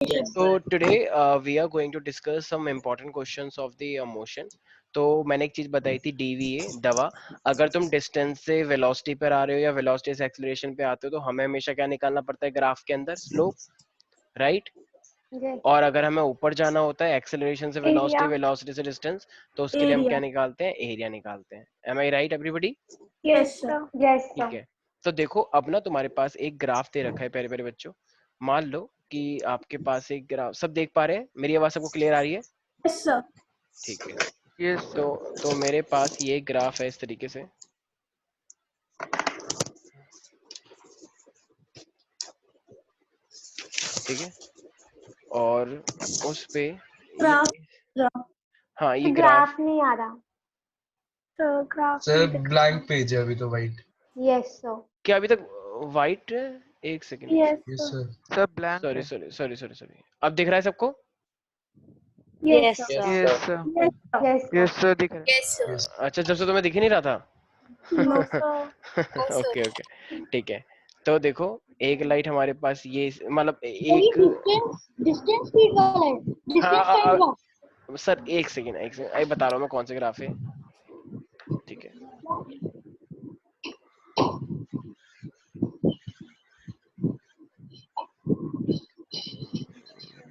So today we are going to discuss some important questions of the motion. तो मैंने एक चीज बताई थी डीवीए दवा. अगर तुम डिस्टेंस से वेलोसिटी पर आ रहे हो या वेलोसिटी से एक्सेलरेशन पे आते हो तो हमें हमेशा क्या निकालना पड़ता है ग्राफ के अंदर? Slope, right? और अगर हमें ऊपर जाना होता है एक्सेलरेशन से वेलोसिटी, वेलोसिटी से डिस्टेंस, तो उसके लिए हम क्या निकालते हैं? एरिया निकालते हैं. एम आई राइट एवरीबॉडी? Yes sir. ठीक है. तो देखो अब ना तुम्हारे पास एक ग्राफ दे रखा है प्यारे प्यारे बच्चों. मान लो कि आपके पास एक ग्राफ, सब देख पा रहे हैं? मेरी आवाज सबको क्लियर आ रही है? Yes sir. ठीक है. तो मेरे पास ये ग्राफ है इस तरीके से. ठीक है. और उस पे हाँ ये ग्राफ नहीं आ रहा सर, ब्लैंक पेज है अभी तो वाइट. Yes sir. क्या अभी तक वाइट? एक second. Yes sir. Sir blank sorry है. Sorry sorry sorry sorry. अब दिख रहा है सबको? Yes yes sir. Yes sir दिख रहा है. अच्छा, जब से तुम्हें दिख ही नहीं रहा था. सर. ओके ओके, ठीक है. तो देखो एक लाइट हमारे पास ये मतलब एक डिस्टेंस स्पीड वाला है। डिस्टेंस सर एक सेकंड आई बता रहा हूँ मैं कौन से ग्राफ है. ठीक है.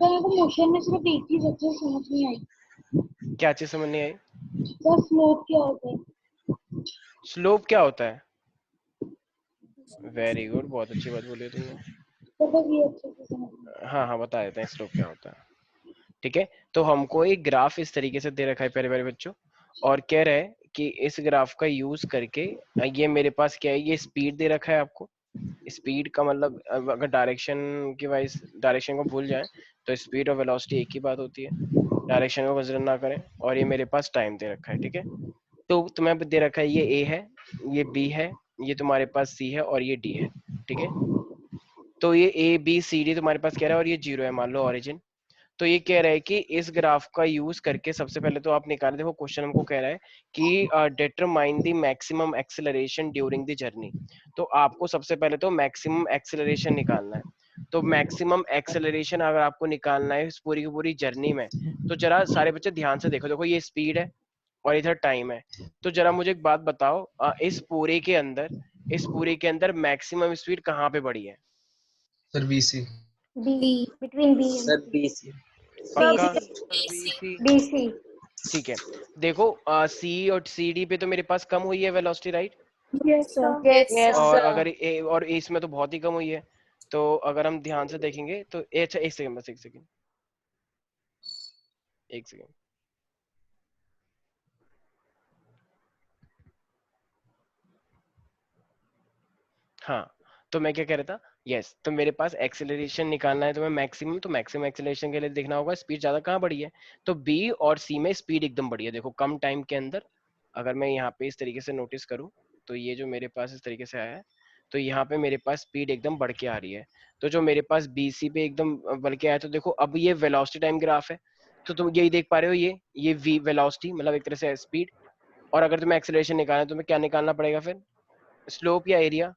तो मेरे को मोशन में सिर्फ एक चीज अच्छे से समझ नहीं आई। क्या चीज समझ नहीं आई? सर स्लोप क्या होता है? स्लोप क्या होता है? वेरी गुड, बहुत अच्छी बात बोली तुमने. तो बस ये अच्छे से समझ. हाँ बता देते हैं स्लोप क्या होता है. ठीक है. तो हमको एक ग्राफ इस तरीके से दे रखा है प्यारे प्यारे बच्चों, और कह रहा है कि इस ग्राफ का यूज करके ये मेरे पास क्या है, ये स्पीड दे रखा है आपको. स्पीड का मतलब अगर डायरेक्शन की वाइज डायरेक्शन को भूल जाए तो स्पीड और वेलोसिटी एक ही बात होती है, डायरेक्शन को कंसिडर ना करें. और ये मेरे पास टाइम दे रखा है. ठीक है. तो तुम्हें दे रखा है ये ए है, ये बी है, ये तुम्हारे पास सी है और ये डी है. ठीक है. तो ये ए बी सी डी तुम्हारे पास कह रहा है और ये जीरो है मान लो ओरिजिन. तो ये कह रहा है कि इस ग्राफ का यूज करके सबसे पहले तो आप निकाल, देखो क्वेश्चन हमको कह रहा है कि determine the maximum acceleration during the journey. तो आपको सबसे पहले तो मैक्सिमम एक्सेलरेशन निकालना है. तो मैक्सिमम एक्सेलरेशन अगर आपको निकालना है इस पूरी की पूरी जर्नी में, तो जरा सारे बच्चे ध्यान से देखो. देखो ये स्पीड है और इधर टाइम है. तो जरा मुझे एक बात बताओ, इस पूरे के अंदर मैक्सिमम स्पीड कहाँ पे बढ़ी है? Sir BC. B between B sir BC. पक्का? बीसी. ठीक है. देखो सी और सी डी पे तो मेरे पास कम हुई है velocity, right? Yes sir. Yes और अगर और इसमें तो बहुत ही कम हुई है. तो अगर हम ध्यान से देखेंगे तो अच्छा एक सेकंड बस, एक सेकंड. हाँ, तो मैं क्या कह रहा था, यस तो मेरे पास एक्सेलरेशन निकालना है, तो मैं मैक्सिमम, तो मैक्सिमम एक्सेलरेशन के लिए देखना होगा स्पीड ज्यादा कहाँ बढ़ी है. तो बी और सी में स्पीड एकदम बढ़ी है. देखो कम टाइम के अंदर अगर मैं यहाँ पे इस तरीके से नोटिस करूँ तो ये जो मेरे पास इस तरीके से आया है, तो यहाँ पे मेरे पास स्पीड एकदम बढ़ के आ रही है. तो जो मेरे पास बी सी पे एकदम बढ़ के आया, तो देखो अब ये वेलोसिटी टाइम ग्राफ है. तो तुम यही देख पा रहे हो, ये वी वेलोसिटी मतलब एक तरह से स्पीड. और अगर तुम्हें एक्सेलरेशन निकालना है तो तुम्हें क्या निकालना पड़ेगा फिर? स्लोप या एरिया?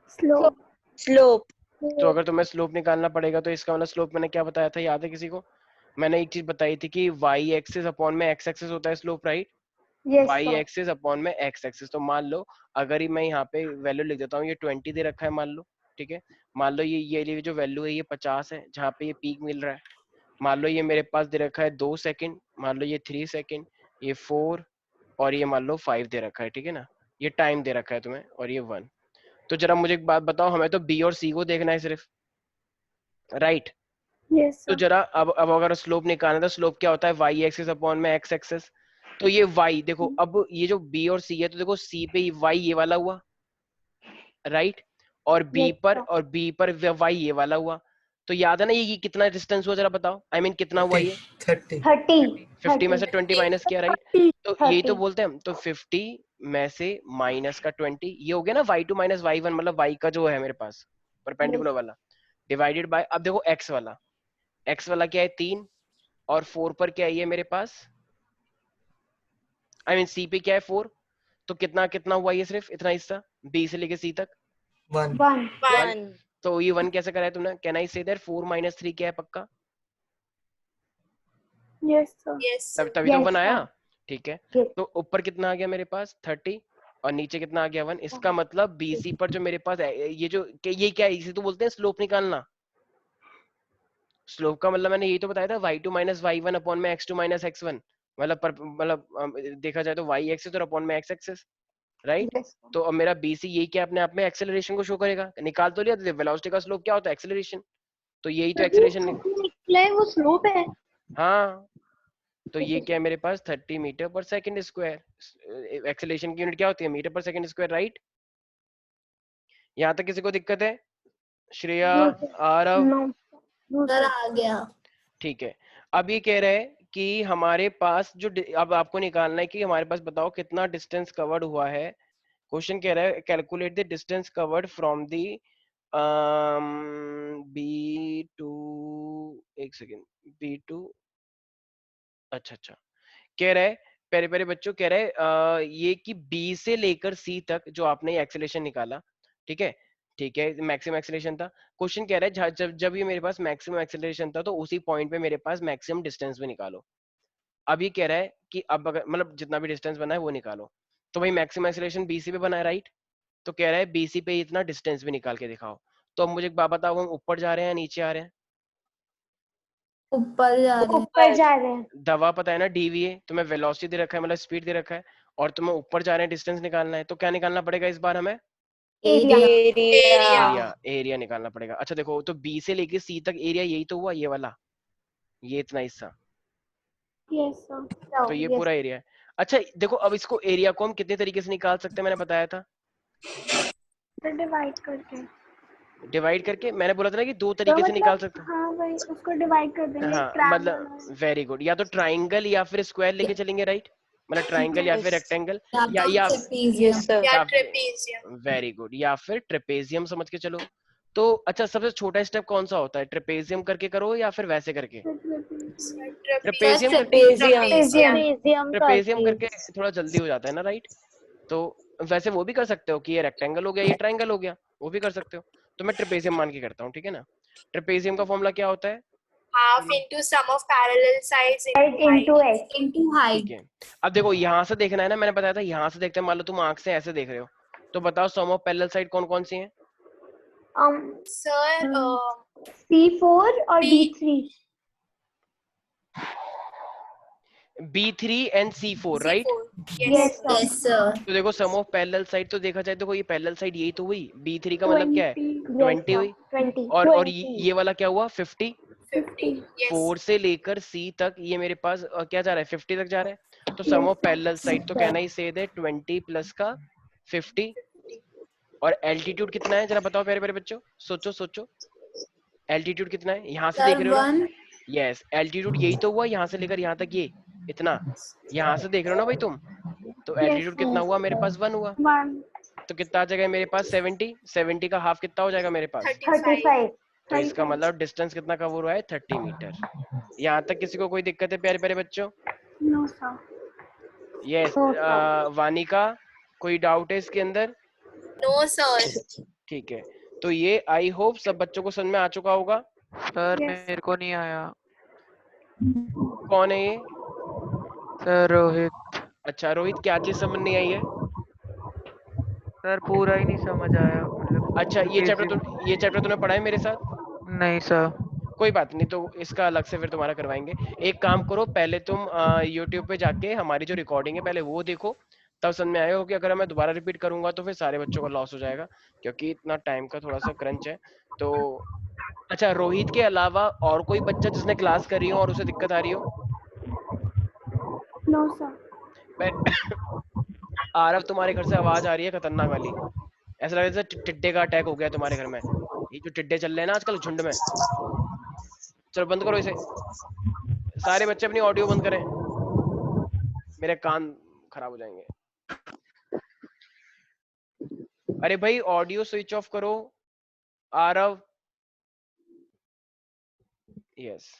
स्लोप. स्लोप. तो अगर तुम्हें स्लोप निकालना पड़ेगा तो इसका मतलब स्लोप मैंने क्या बताया था, याद है किसी को? मैंने एक चीज बताई थी कि वाई एक्सिस अपॉन में एक्स एक्सिस होता है slope, right? Y axis upon में एक्स एक्सिस. तो मान लो अगर ही मैं यहाँ पे वैल्यू लिख देता हूँ, ये 20 दे रखा है मान लो. ठीक है. मान लो ये जो वैल्यू है ये 50 है जहाँ पे ये पीक मिल रहा है. मान लो ये मेरे पास दे रखा है 2 सेकंड, मान लो ये 3 सेकंड, ये 4 और ये मान लो 5 दे रखा है. ठीक है ना. ये टाइम दे रखा है तुम्हें और ये 1. तो जरा मुझे एक बात बताओ, हमें तो बी और सी को देखना है सिर्फ, राइट? यस तो सर. जरा अब अगर स्लोप निकालना था, स्लोप क्या होता है? वाई एक्सिस अपॉन में एक्स एक्सिस. तो ये वाई देखो, अब ये जो बी और सी है तो देखो सी पे वाई ये वाला हुआ, राइट? और बी पर वाई ये वाला हुआ. तो याद है ना ये कितना डिस्टेंस हुआ, जरा बताओ. आई मीन कितना हुआ ये? 30. 50 में से 20 माइनस किया, राइट? तो यही तो बोलते हैं हम. तो 50 में से माइनस का 20, ये हो गया ना y2 माइनस y1, मतलब y का जो है मेरे पास परपेंडिकुलर वाला, डिवाइडेड बाय, अब देखो x वाला क्या है 3, और 4 पर क्या है ये मेरे पास, आई मीन c पे क्या है 4. तो कितना कितना हुआ ये, सिर्फ इतना हिस्सा b से लेके c तक 1. 1. 1. तो ये 1 कैसे करा है तुमने? Can I say that 4 minus 3 क्या है पक्का? Yes, sir. तभी तो Yes, 1 आया, sir. ठीक है। Yes. तो ऊपर कितना आ गया मेरे पास 30 और नीचे कितना आ गया 1। इसका मतलब BC पर जो मेरे पास ये जो ये क्या है, इसे तो बोलते हैं स्लोप निकालना। स्लोप का मतलब मैंने यही तो बताया था, y2 माइनस y1 अपॉन में x2 माइनस x1, मतलब देखा जाए तो y एक्सिस और अपॉन में x axis, right. Yes, sir. तो अब मेरा BC यही क्या अपने आप में एक्सेलरेशन को शो करेगा, निकाल तो लिया। वेलोसिटी का स्लोप क्या होता है, एक्सेलरेशन, तो यही तो एक्सेलरेशन निकला है, वो स्लोप है। हाँ, तो ये क्या है मेरे पास 30 metre per second square. Acceleration की यूनिट क्या होती है, metre per second square, right. यहाँ तक किसी को दिक्कत है, Shreya, No, sir. Aarav? No, no, sir sir. आ गया। ठीक है। अब ये कह रहे हैं कि हमारे पास जो अब आपको निकालना है कि हमारे पास बताओ कितना डिस्टेंस कवर्ड हुआ है। क्वेश्चन कह रहा है calculate the distance covered from the B two, एक सेकेंड, B2, अच्छा कह रहा है, प्यारे प्यारे बच्चों कह रहा है ये कि B से लेकर C तक जो आपने एक्सेलरेशन निकाला, ठीक है, ठीक है, मैक्सिमम एक्सेलरेशन था। क्वेश्चन कह रहा है जब जब ये मेरे पास मैक्सिमम एक्सेलरेशन था तो उसी पॉइंट पे मेरे पास मैक्सिमम डिस्टेंस भी निकालो। अब ये कह रहा है कि अब अगर मतलब जितना भी डिस्टेंस बना है वो निकालो, तो भाई मैक्सिमम एक्सेलरेशन BC पे बना है, राइट। तो कह रहा है BC पे इतना डिस्टेंस भी निकाल के दिखाओ। तो अब मुझे एक बात बताओ, हम ऊपर जा रहे हैं या नीचे आ रहे हैं? ऊपर जा रहे हैं। ऊपर जा रहे हैं। दवा पता है ना, DVA, तुम्हें वेलोसिटी दे रखा है, मतलब स्पीड दे रखा है, और तुम्हें ऊपर जा रहे हैं, डिस्टेंस निकालना है, तो क्या निकालना पड़ेगा इस बार हमें? एरिया। एरिया निकालना पड़ेगा। अच्छा देखो, तो B से लेके C तक एरिया यही तो हुआ, ये वाला, ये इतना हिस्सा, Yes, sir. तो ये Yes. पूरा एरिया है। अच्छा देखो, अब इसको एरिया को हम कितने तरीके से निकाल सकते हैं, मैंने बताया था, तो डिवाइड करके। डिवाइड करके। मैंने बोला था ना कि 2 तो तरीके से निकाल सकते हैं। हाँ भाई, उसको डिवाइड कर देंगे, हाँ, ट्रायंगल। मतलब वेरी गुड, या तो ट्राइंगल या फिर स्क्वायर लेके चलेंगे, राइट। मतलब ट्राइंगल या फिर रेक्टेंगल, या ट्रेपीजियम। वेरी गुड, या फिर ट्रेपेजियम समझ के चलो। तो अच्छा, सबसे छोटा स्टेप कौन सा होता है, ट्रेपेजियम करके करो या फिर वैसे करके? ट्रेपेजियम ट्रेपेजियम करके थोड़ा जल्दी हो जाता है ना, राइट। तो वैसे वो भी कर सकते हो कि ये रेक्टेंगल हो गया, ये ट्राइंगल हो गया, वो भी कर सकते हो। तो मैं ट्रेपेजियम मान के करता हूँ, ठीक है ना। ट्रेपेजियम का फॉर्मूला क्या होता है, half into sum of parallel sides into into ठीक हाइट। है। अब देखो यहाँ से देखना है ना, मैंने बताया था यहाँ से देखते हैं, मान लो तुम आंख से ऐसे देख रहे हो, तो बताओ सम ऑफ पैरेलल साइड कौन कौन सी है? सर C4 और D3। B3 and C4, right. Yes, sir. Yes sir. तो देखो सम ऑफ पैरेलल साइड तो देखा जाए, देखो ये पैरेलल साइड यही तो हुई, B3 का मतलब क्या है 20 हुई, 20 और ये वाला क्या हुआ 50। 50। 4 से लेकर C तक ये मेरे पास क्या जा रहा है 50 तक जा रहा है। तो सम ऑफ पैरेलल साइड तो कहना ही सेद है 20 प्लस का 50। और एल्टीट्यूड कितना है जरा बताओ प्यारे प्यारे बच्चों, सोचो सोचो, एल्टीट्यूड कितना है, यहाँ से देख सर रहे हो ना। 1। यस, एल्टीट्यूड यही तो हुआ, यहाँ से लेकर यहाँ तक ये इतना, यहाँ से देख रहे हो ना भाई तुम। तो एल्टीट्यूड कितना हुआ मेरे पास 1 हुआ। 1 तो कितना आ जाएगा मेरे पास 70, 70 का हाफ कितना हो जाएगा मेरे पास। 35। तो इसका मतलब डिस्टेंस कितना कवर हुआ है 30 मीटर। यहाँ तक किसी को कोई दिक्कत है प्यारे प्यारे बच्चों? No sir. यस, वानिका कोई डाउट है इसके अंदर? No sir. ठीक है, तो ये आई होप सब बच्चों को समझ में आ चुका होगा। Sir Yes. मेरे को नहीं आया। कौन है ये? सर रोहित। अच्छा रोहित, क्या चीज समझ नहीं आई है? सर पूरा ही नहीं समझ आया, मतलब अच्छा ये चैप्टर तूने पढ़ा है मेरे साथ? नहीं सर। कोई बात नहीं, तो इसका अलग से फिर तुम्हारा करवाएंगे। एक काम करो, पहले तुम YouTube पे जाके हमारी जो रिकॉर्डिंग है पहले वो देखो, तब समझ में आएगा। कि अगर मैं दोबारा रिपीट करूंगा तो फिर सारे बच्चों का लॉस हो जाएगा, क्योंकि इतना टाइम का थोड़ा सा क्रंच है। तो अच्छा, रोहित के अलावा और कोई बच्चा जिसने क्लास करी हो और उसे दिक्कत आ रही हो? No sir. आरव, तुम्हारे घर से आवाज आ रही है खतरनाक वाली, ऐसा लग रहा है जैसे टिड्डे का अटैक हो गया तुम्हारे घर में। ये जो टिड्डे चल रहे हैं ना आजकल झुंड में, चलो बंद करो इसे, सारे बच्चे अपनी ऑडियो बंद करें, मेरे कान खराब हो जाएंगे। अरे भाई ऑडियो स्विच ऑफ करो Aarav. Yes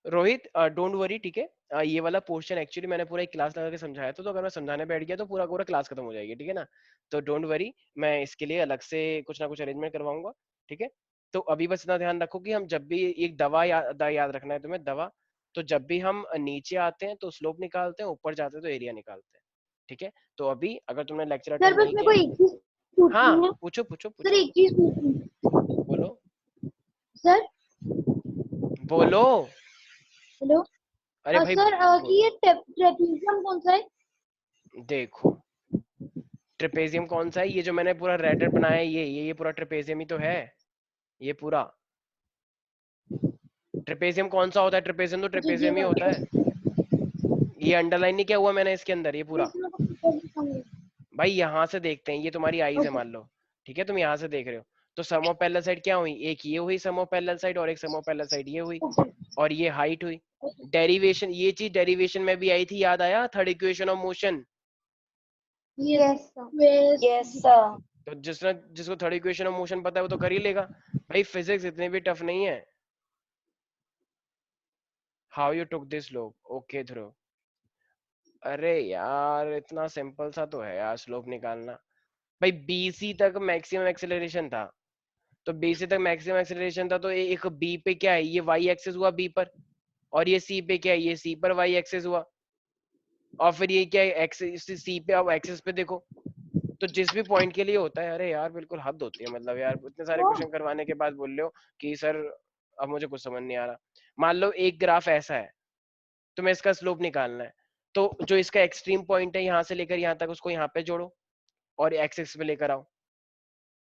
Rohit, don't worry, ठीक है। ये वाला पोर्शन एक्चुअली मैंने पूरा एक क्लास लगा के समझाया था, तो अगर मैं समझाने बैठ गया तो पूरा पूरा क्लास खत्म हो जाएगी, ठीक है ना। तो डोंट वरी, मैं इसके लिए अलग से कुछ ना कुछ अरेंजमेंट करवाऊंगा, ठीक है। तो अभी बस इतना ध्यान रखो कि हम जब भी एक दवा याद रखना है तुम्हें, दवा। तो जब भी हम नीचे आते हैं तो स्लोप निकालते हैं, ऊपर जाते हैं तो एरिया निकालते हैं। ठीक है, तो अभी अगर तुमने लेक्चर सर अटेंड बस नहीं मेरे को किया, एक चीज पूछनी हाँ है। पूछो पूछो सर पूछो, एक चीज पूछनी है। बोलो सर बोलो। हेलो। अरे भाई सर कि ये ट्रेपेजियम कौन सा है? देखो, ट्रेपेजियम कौन सा है? ये जो मैंने पूरा रेड बनाया है, ये पूरा ट्रेपेजियम ही तो है। ये पूरा ट्रेपेजियम कौन सा होता है? ट्रेपेजियम तो अच्छा ये ट्रेपेजियम ही होता है। वाला। ये अंडरलाइन नहीं किया हुआ मैंने इसके अंदर, ये पूरा। इसमें को ट्रेपेजियम है। भाई यहाँ से देखते हैं, ये तुम्हारी आईज है ओके मान लो, ठीक है, तुम यहाँ से देख रहे हो, तो सम ऑफ पैरेलल साइड क्या हुई? एक ये हुई सम ऑफ पैरेलल साइड, और एक सम ऑफ पैरेलल साइड ये हुई, ओके और ये हाइट हुई। डेरिवेशन, ये चीज डेरिवेशन में भी आई थी, याद आया? Third equation of motion. Yes sir. Yes sir. तो जिसको थर्ड इक्वेशन ऑफ मोशन पता है वो तो कर ही लेगा। भाई फिजिक्स इतनी भी टफ नहीं है। How you took this slope? Okay Dhruv. अरे यार इतना सिंपल सा तो है यार स्लोप निकालना। भाई बीसी तक मैक्सिमम एक्सेलरेशन था, तो बीसी तक मैक्सिमम एक्सेलरेशन था, तो एक बी पे क्या है? ये वाई एक्सिस हुआ बी पर, और ये सी पे क्या है? ये सी पर वाई एक्सिस हुआ, और फिर ये क्या है? एक्सिस सी पे, अब एक्सिस पे देखो, तो जिस भी पॉइंट के लिए होता है। अरे यार बिल्कुल हद होती है, मतलब यार इतने सारे क्वेश्चन करवाने के बाद बोल रहे हो कि सर अब मुझे कुछ समझ नहीं आ रहा। मान लो एक ग्राफ ऐसा है, तुम्हें इसका स्लोप निकालना है, तो जो इसका एक्सट्रीम पॉइंट है यहाँ से लेकर यहाँ तक, उसको यहाँ पे जोड़ो और एक्स एक्स पे लेकर आओ।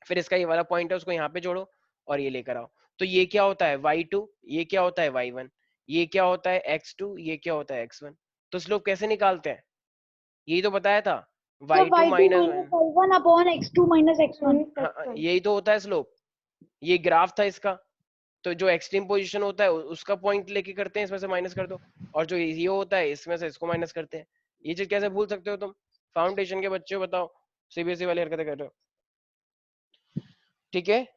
फिर इसका ये वाला पॉइंट है, उसको यहाँ पे जोड़ो और ये लेकर आओ। तो ये क्या होता है? y2, ये क्या होता है? y1, ये क्या होता है? x2, ये क्या होता है? x1। तो स्लोप कैसे निकालते हैं? यही तो बताया था, y2 minus y1 upon x2 minus x1। हाँ यही तो होता है स्लोप। ये ग्राफ था इसका, तो जो एक्सट्रीम पोजीशन होता है उसका पॉइंट लेके करते हैं, इसमें से माइनस कर दो, और जो ये होता है इसमें से इसको माइनस करते हैं। ये चीज कैसे भूल सकते हो तुम? फाउंडेशन के बच्चे हो, बताओ, सीबीएसई वाली हरकतें कर रहे हो। ठीक है,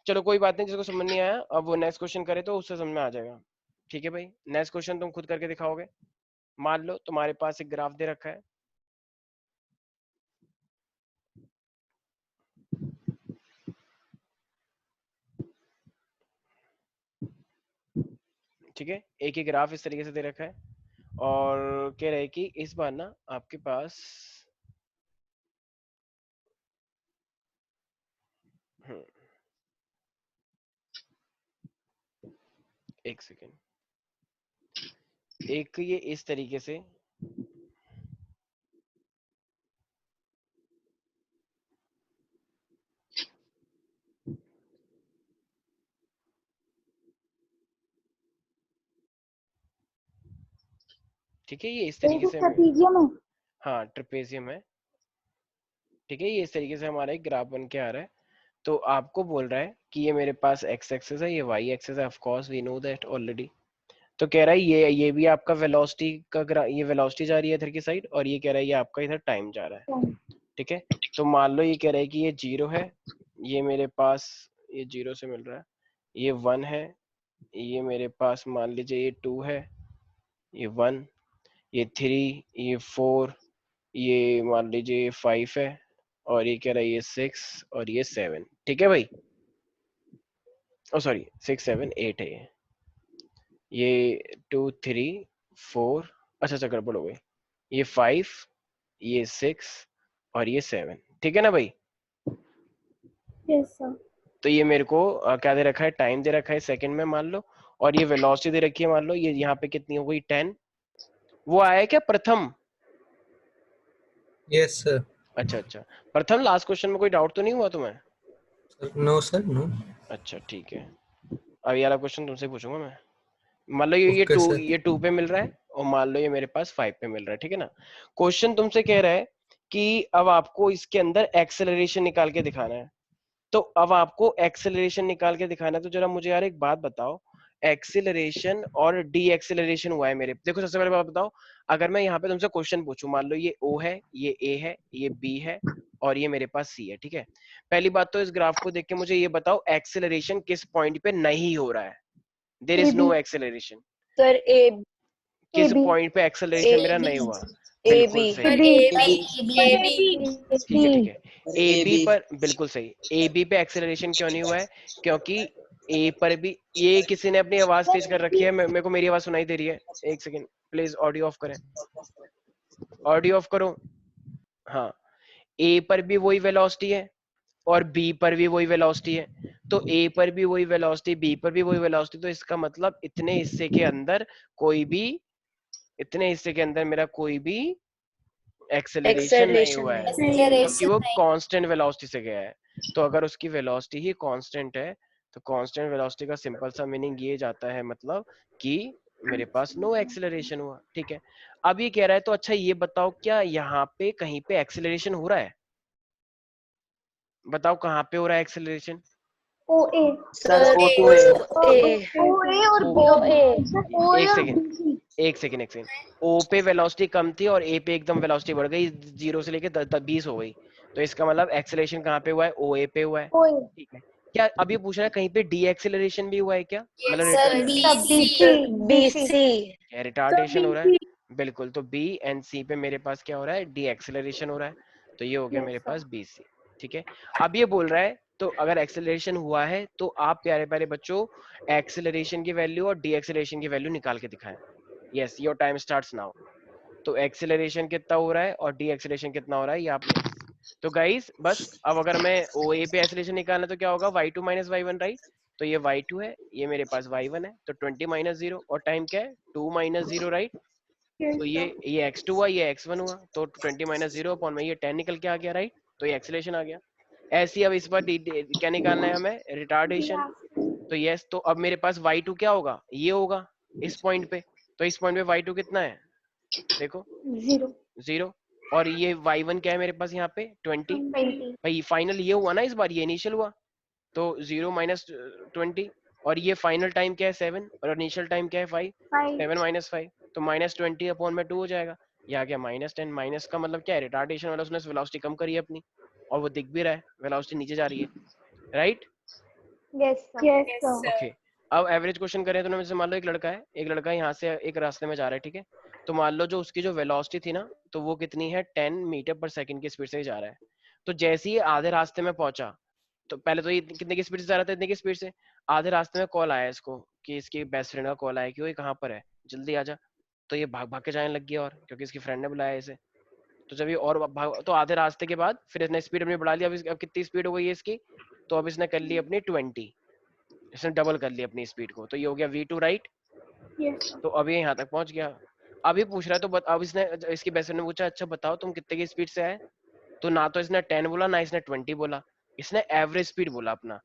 चलो कोई बात नहीं, जिसको समझ नहीं आया अब वो नेक्स्ट क्वेश्चन करे तो उससे समझ में आ जाएगा। ठीक है भाई, नेक्स्ट क्वेश्चन तुम खुद करके दिखाओगे। मान लो तुम्हारे पास एक ग्राफ दे रखा है, ठीक है, एक ही ग्राफ इस तरीके से दे रखा है, और कह रहे हैं कि इस बार ना आपके पास एक सेकेंड, एक ये इस तरीके से ठीक है, ये इस तरीके से ट्रेपेजियम है। हाँ ट्रेपेजियम है। ठीक है, ये इस तरीके से हमारा एक ग्राफ बन के आ रहा है। तो आपको बोल रहा है कि ये मेरे पास एक्स एक्सिस है, ये वाई एक्सिस है, of course we know that already. तो कह रहा है ये भी आपका वेलोसिटी का ये वेलोसिटी जा रही है इधर की साइड, और ये कह रहा है ये आपका इधर टाइम जा रहा है। ठीक है, तो मान लो ये कह रहा है कि ये 0 है, ये मेरे पास ये 0 से मिल रहा है, ये 1 है, ये मेरे पास मान लीजिए ये 2 है, ये 1, ये 3, ये 4, ये मान लीजिए ये 5 है, और ये कह रहा है ये 6 और ये 7। ठीक है भाई, ओ सॉरी 6 7 8 है ये 2 3 4, अच्छा गड़बड़ हो गई, ये 5, ये 6 और ये 7। ठीक है ना भाई? Yes sir. तो ये मेरे को क्या दे रखा है? टाइम दे रखा है सेकंड में मान लो, और ये वेलोसिटी दे रखी है मान लो, ये यहाँ पे कितनी हो गई 10। वो आया क्या प्रथम? Yes sir. अच्छा प्रथम, लास्ट क्वेश्चन में कोई डाउट तो नहीं हुआ तुम्हें? No sir no. अच्छा ठीक है, अब ये वाला क्वेश्चन तुमसे पूछूंगा मैं। मान लो ये ओके सर। ये 2 पे मिल रहा है, और मान लो ये मेरे पास 5 पे मिल रहा है। ठीक है ना? क्वेश्चन तुमसे कह रहा है कि अब आपको इसके अंदर एक्सेलरेशन निकाल के दिखाना है। तो अब आपको एक्सेलरेशन निकाल के दिखाना है, तो जरा मुझे यार एक बात बताओ, एक्सेलरेशन और डी एक्सेलरेशन हुआ है मेरे, देखो सबसे पहले बात बताओ, अगर मैं यहाँ पे तुमसे क्वेश्चन पूछूं, मान लो ये O है, ये A है, ये B है, और ये मेरे पास C है। ठीक है, पहली बात तो इस ग्राफ को देख के मुझे ये बताओ एक्सेलरेशन किस पॉइंट पे नहीं हो रहा है? There is no acceleration. Sir ए किस पॉइंट पे एक्सेलरेशन मेरा नहीं हुआ? बिल्कुल सही, ठीक है, ए बी पर बिल्कुल सही। ए बी पे एक्सेलरेशन क्यों नहीं हुआ है? क्योंकि ए पर भी, ये किसी ने अपनी आवाज तेज कर रखी है, मेरे को मेरी आवाज सुनाई दे रही है। एक सेकंड प्लीज, ऑडियो ऑफ करें, ऑडियो ऑफ करो। हाँ, ए पर भी वही वेलोसिटी है और बी पर भी वही वेलोसिटी है, तो ए पर भी वही वेलोसिटी, बी पर भी वही वेलोसिटी, तो इसका मतलब इतने हिस्से के अंदर कोई भी, इतने हिस्से के अंदर मेरा कोई भी एक्सेलरेशन नहीं हुआ है, क्योंकि वो कांस्टेंट वेलोसिटी से गया है। तो अगर उसकी वेलोसिटी ही कांस्टेंट है, तो कांस्टेंट वेलोसिटी का सिंपल सा मीनिंग ये जाता है, मतलब कि मेरे पास नो एक्सेलरेशन हुआ। ठीक है, अब ये कह रहा है तो अच्छा ये बताओ, क्या यहाँ पे कहीं पे एक्सेलरेशन हो रहा है? बताओ कहाँ पे हो रहा है एक्सेलरेशन? OA सर एक सेकंड, ओ पे वेलोसिटी कम थी और ए पे एकदम वेलोसिटी बढ़ गई, 0 से लेके 20 हो गई, तो इसका मतलब एक्सेलरेशन कहाँ पे हुआ है? ओ ए पे हुआ है। ठीक है, क्या अब ये पूछ रहा है कहीं पे डी एक्सेलरेशन भी हुआ है क्या? मतलब रिटार्डेशन हो रहा है? बिल्कुल, तो बी एंड सी पे मेरे पास क्या हो रहा है? डी एक्सेलरेशन हो रहा है, तो ये हो गया मेरे पास बी सी। ठीक है, अब ये बोल रहा है तो अगर एक्सेलरेशन हुआ है तो आप प्यारे प्यारे बच्चों एक्सेलरेशन की वैल्यू और डी एक्सेलरेशन की वैल्यू निकाल के दिखाएं। Yes, your time starts now. तो एक्सेलरेशन कितना हो रहा है और डी एक्सेलरेशन कितना हो रहा है ये आप लोग। तो गाइस बस अब अगर मैं ओ ए पे एक्सेलरेशन निकालना तो क्या होगा? y2 minus y1, right? तो ये y2 है, ये मेरे पास y1 है, तो 20 माइनस 0 और टाइम क्या है? 2 माइनस 0, राइट? तो ये x2 हुआ, ये x1 हुआ, तो 20 माइनस 0 अपॉन में ये 10 निकल के आ गया, राइट? तो ये एक्सेलरेशन आ गया। ऐसे ही अब इस पर क्या निकालना है हमें? रिटार्डेशन। तो यस, तो अब मेरे पास y2 क्या होगा? ये होगा इस पॉइंट पे, तो इस पॉइंट पे y2 कितना है? देखो 0, और ये y1 क्या है मेरे पास यहाँ पे? 20। भाई फाइनल ये हुआ ना इस बार, ये इनिशियल हुआ, तो 0 माइनस 20, और ये फाइनल टाइम क्या है? 7, और इनिशियल टाइम क्या है? 5। 7 माइनस 5, तो माइनस 20 अपॉन में 2 हो जाएगा। ये आ गया -10। माइनस का मतलब क्या है? रिटार्डेशन वाला, उसने वेलोसिटी कम करी है अपनी, और वो दिख भी रहा है, वेलोसिटी नीचे जा रही है, राइट? ओके, अब एवरेज क्वेश्चन करें तो जैसे मान लो एक लड़का यहाँ से एक रास्ते में जा रहा है, ठीक है? तो मान लो जो उसकी जो वेलोसिटी थी ना, तो वो कितनी है? 10 मीटर पर सेकंड की स्पीड से जा रहा है। तो जैसे ही आधे रास्ते में पहुंचा, तो पहले तो ये कितने की स्पीड से जा रहा था? इतने की स्पीड से। आधे रास्ते में कॉल आया इसको कि इसकी बेस्ट फ्रेंड का कॉल आया कि वो कहाँ पर है, जल्दी आ जा। तो ये भाग भाग के जाने लग गया, और क्योंकि इसकी फ्रेंड ने बुलाया इसे। तो जब ये और भाग, तो आधे रास्ते के बाद फिर इसने स्पीड अपनी बढ़ा ली। अब कितनी स्पीड हो गई है इसकी? तो अब इसने कर ली अपनी 20, इसने डबल कर ली अपनी स्पीड को, तो ये हो गया v2, राइट? तो अभी यहाँ तक पहुंच गया। अभी पूछ रहा है, तो अब इसने, इसकी बेस्ट फ्रेंड ने पूछा अच्छा बताओ तुम कितने की स्पीड से आए? तो ना तो इसने 10 बोला, ना इसने 20 बोला, इसने एवरेज स्पीड बोला अपना।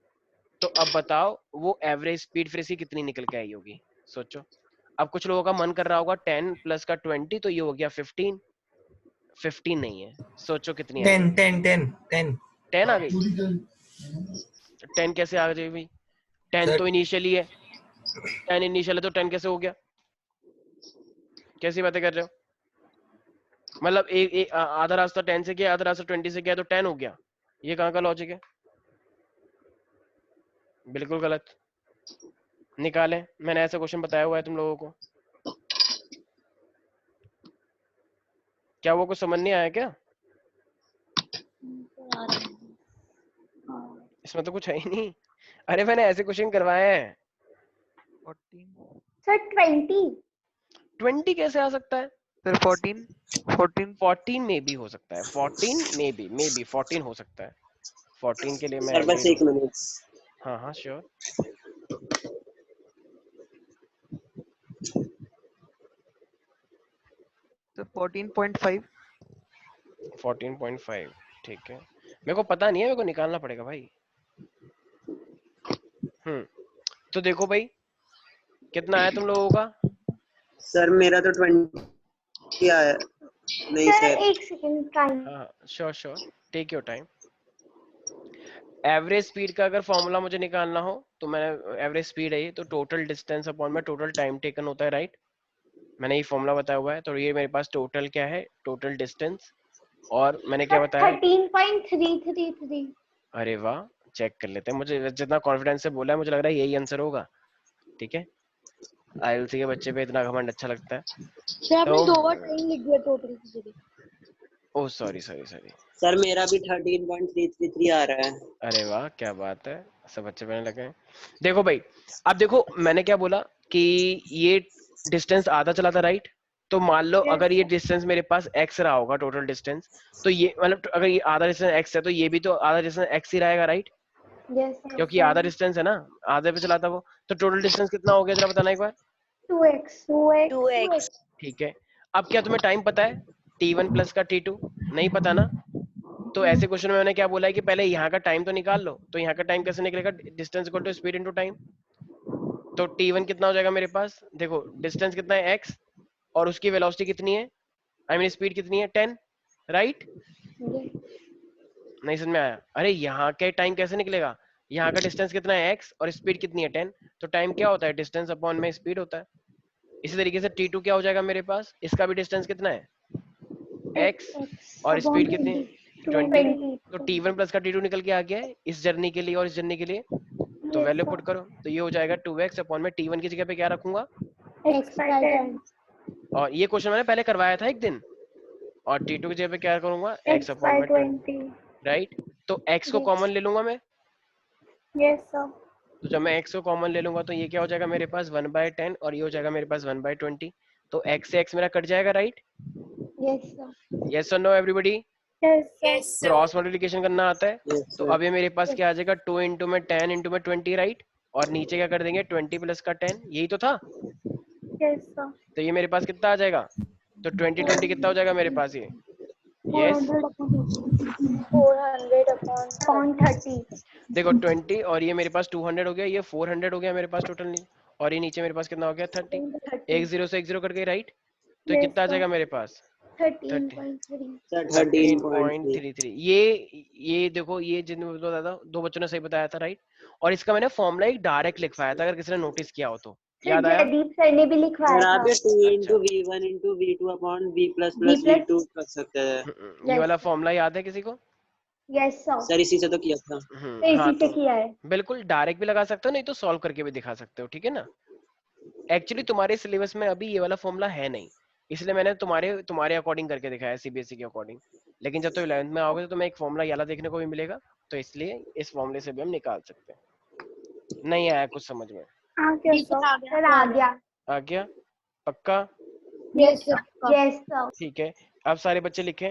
तो अब बताओ वो एवरेज स्पीड फिर इसकी कितनी निकल के आई होगी? सोचो। अब कुछ लोगों का मन कर रहा होगा 10 प्लस का 20, तो ये हो गया 15। 15 नहीं है, सोचो कितनी आई होगी? 10 आ गई? 10 कैसे आ गई भाई? 10 तो इनिशियली है, 10 इनिशियल है, तो 10 कैसे हो गया? कैसी बातें कर रहे हो? मतलब एक आधा रास्ता 10 से गया, आधा रास्ता 20 से गया, तो 10 हो गया। ये कहाँ का लॉजिक है? बिल्कुल गलत। निकालें, मैंने ऐसा क्वेश्चन बताया हुआ है तुम लोगों को। क्या वो कुछ समझ नहीं आया क्या? इसमें तो कुछ है ही नहीं। अरे मैंने ऐसे क्वेश्चन करवाए हैं। 20 कैसे आ सकता है सर? 14 में भी हो सकता है, 14 में भी 14 हो सकता है। 14 के लिए मैं सर बस agree 1 हूँ। मिनट। हाँ हाँ श्योर। सर 14.5। 14.5 ठीक है, मेरे को पता नहीं है, मेरे को निकालना पड़ेगा भाई। तो देखो भाई कितना आया तुम लोगों का? सर मेरा तो 20 आया। नहीं सर, एक सेकंड टाइम। हाँ sure sure, take your time. Average speed का अगर फॉर्मूला मुझे निकालना हो तो मैंने, एवरेज स्पीड है ये, तो टोटल डिस्टेंस अपॉन में टोटल टाइम टेकन होता है, राइट? मैंने ये फॉर्मूला बताया हुआ है, तो ये मेरे पास टोटल क्या है? टोटल डिस्टेंस, और मैंने क्या बताया? 13.333। अरे वाह, चेक कर लेते हैं। मुझे जितना कॉन्फिडेंस से बोला है, मुझे लग रहा है यही आंसर होगा। ठीक है, आईएलसी के बच्चे पे इतना घमंड अच्छा लगता है। आपने 2 बार टाइम लिख दिया टोटल की जगह। Oh sorry. सर मेरा भी 13.333 आ रहा है। अरे वाह क्या बात है, सब बच्चे पढ़ने लगे हैं। देखो भाई, अब देखो मैंने क्या बोला कि ये डिस्टेंस आधा चला था, राइट? तो मान लो अगर ये डिस्टेंस मेरे पास x रहा होगा टोटल डिस्टेंस, तो ये मतलब अगर ये आधा डिस्टेंस x है तो ये भी तो आधा डिस्टेंस x ही रहेगा, राइट? Yes, क्योंकि आधा डिस्टेंस है ना, आधे पे चला था वो। तो टोटल डिस्टेंस कितना हो गया जरा बताना एक बार। 2x 2x ठीक है, अब क्या तुम्हें टाइम पता है t1 प्लस का t2? नहीं पता ना। तो ऐसे क्वेश्चन में मैंने क्या बोला है कि पहले यहाँ का टाइम तो निकाल लो। तो यहाँ का टाइम कैसे निकलेगा? Distance equal to speed into time. तो t1 कितना हो जाएगा मेरे पास? देखो डिस्टेंस कितना है x, और उसकी वेलोसिटी कितनी है, आई मीन स्पीड कितनी है 10, राइट? नहीं समझ में आया? अरे यहाँ के टाइम कैसे निकलेगा? यहाँ का डिस्टेंस कितना है x और स्पीड कितनी है 10, तो टाइम क्या होता है? डिस्टेंस अपॉन में स्पीड होता है। इसी तरीके से t2 क्या हो जाएगा मेरे पास? इसका भी डिस्टेंस कितना है x और स्पीड कितनी है 20। तो t1 प्लस का t2 निकल के आ गया है इस जर्नी के लिए और इस जर्नी के लिए। तो वैल्यू पुट करो, तो ये हो जाएगा 2x अपॉन में t1 की जगह पे क्या रखूंगा, और ये क्वेश्चन मैंने पहले करवाया था एक दिन, और t2 की जगह पे क्या करूंगा, x अपॉन में 20, राइट? तो x को कॉमन ले लूंगा मैं। Yes, sir. तो जब मैं x को कॉमन ले लूंगा तो ये क्या हो जाएगा मेरे पास 1/10, और ये हो जाएगा मेरे पास 1/20। तो x से x मेरा कट जाएगा, राइट? Yes, sir. यस और no everybody? Yes, sir. Cross multiplication करना आता है? Yes, तो sir. अब ये मेरे पास क्या आ जाएगा, 2 इंटू में 10 इंटू में 20, राइट? और नीचे क्या कर देंगे, 20 प्लस का 10, यही तो था। Yes, sir. तो ये मेरे पास कितना आ जाएगा, तो 20 कितना हो जाएगा मेरे पास ये, यस 400 upon 30. देखो 20 और ये मेरे पास 200 हो गया, ये 400 हो गया मेरे पास टोटल, नहीं, और ये नीचे मेरे पास कितना हो गया 30, एक जीरो से एक जीरो कट गई, राइट? तो ये Yes, कितना आ sir. जाएगा मेरे पास 13.3. Sir, 13.3. 13.33। ये देखो, ये जिन बताया था दो बच्चों ने सही बताया था, राइट? और इसका मैंने फॉर्मूला एक डायरेक्ट लिखवाया था, अगर किसी ने नोटिस किया हो तो याद आया? जयदीप सर ने भी सर लिखवाया आप था. ये 2 into V1 into V2 upon V plus plus V plus- V2 कर सकते हैं। ये Yes. वाला फॉर्मूला याद है किसी को? Yes, sir. सर इसी से तो किया था। तो हाँ, इसी से तो किया है. बिल्कुल डायरेक्ट भी लगा सकते हो, नहीं तो सॉल्व करके भी दिखा सकते हो, ठीक है ना? एक्चुअली तुम्हारे सिलेबस में अभी ये वाला फॉर्मूला है नहीं, इसलिए मैंने तुम्हारे अकॉर्डिंग करके दिखाया, सीबीएसई के अकॉर्डिंग। लेकिन जब तो 11th में आओगे तो तुम्हें एक फॉर्मूला याला देखने को भी मिलेगा, तो इसलिए इस फॉर्मूले से भी हम निकाल सकते हैं। नहीं आया कुछ समझ में? आ गया. आ गया? पक्का? Yes, sir. Yes, sir. ठीक है, अब सारे बच्चे लिखें,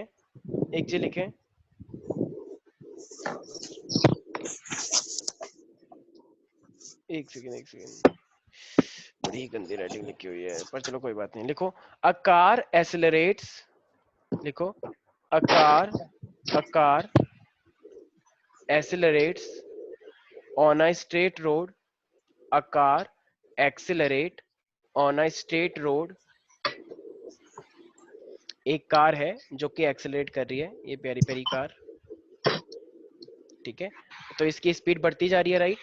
एक जी लिखें। एक सेकेंड, बड़ी गंदी राइटिंग लिखी हुई है, पर चलो कोई बात नहीं। लिखो, अ कार एक्सेलरेट्स, लिखो a car accelerates on a straight road, a car accelerate on a straight road. एक कार है जो कि एक्सेलरेट कर रही है, ये प्यारी प्यारी कार, ठीक है? तो इसकी स्पीड बढ़ती जा रही है, राइट?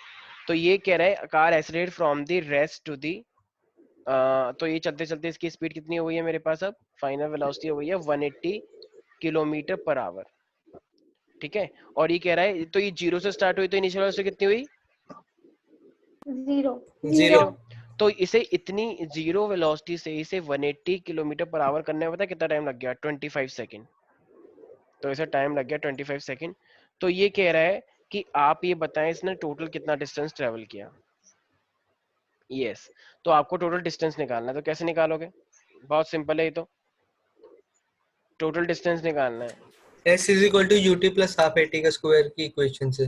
तो ये कह रहा है car accelerate from the rest to the, तो ये चलते चलते इसकी स्पीड कितनी हो गई है मेरे पास, अब फाइनल वेलोसिटी हो गई है 180 किलोमीटर पर आवर, ठीक है? और ये कह रहा है, तो ये जीरो से स्टार्ट हुई तो इनिशियल वेलोसिटी कितनी हुई, 0. तो इसे इतनी जीरो वेलोसिटी से इसे 180 किलोमीटर पर आवर करने में पता है कितना टाइम लग गया, 25 सेकेंड। तो इसे टाइम लग गया 25 सेकेंड। तो ये कह रहा है कि आप ये बताएं इसने टोटल कितना डिस्टेंस ट्रेवल किया। यस, तो आपको टोटल डिस्टेंस निकालना है, तो कैसे निकालोगे? बहुत सिंपल है, ये तो टोटल डिस्टेंस निकालना है। S is equal to UT plus half AT का स्क्वायर की इक्वेशन से।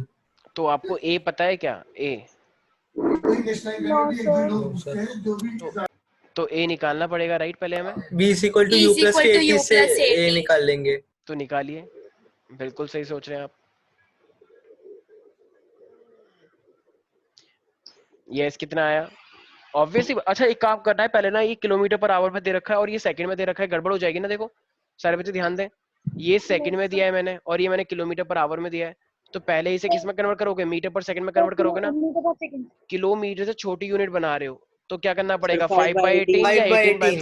तो आपको ए पता है क्या, ए? तो ए निकालना पड़ेगा, राइट? पहले हमें B is equal to U plus AT से A निकाल लेंगे। तो निकालिए, बिल्कुल सही सोच रहे हैं आप। यस, कितना आया? ऑब्वियसली, अच्छा एक काम करना है पहले ना, ये किलोमीटर पर आवर में दे रखा है और ये सेकंड में दे रखा है, गड़बड़ हो जाएगी ना। देखो सारे बच्चे ध्यान दें, ये सेकंड में दिया है मैंने और ये मैंने किलोमीटर पर आवर में दिया है, तो पहले इसे किस में कन्वर्ट करोगे, मीटर पर सेकंड में कन्वर्ट करोगे ना। किलोमीटर से छोटी यूनिट बना रहे हो तो क्या करना पड़ेगा, 5/18 या 18/5?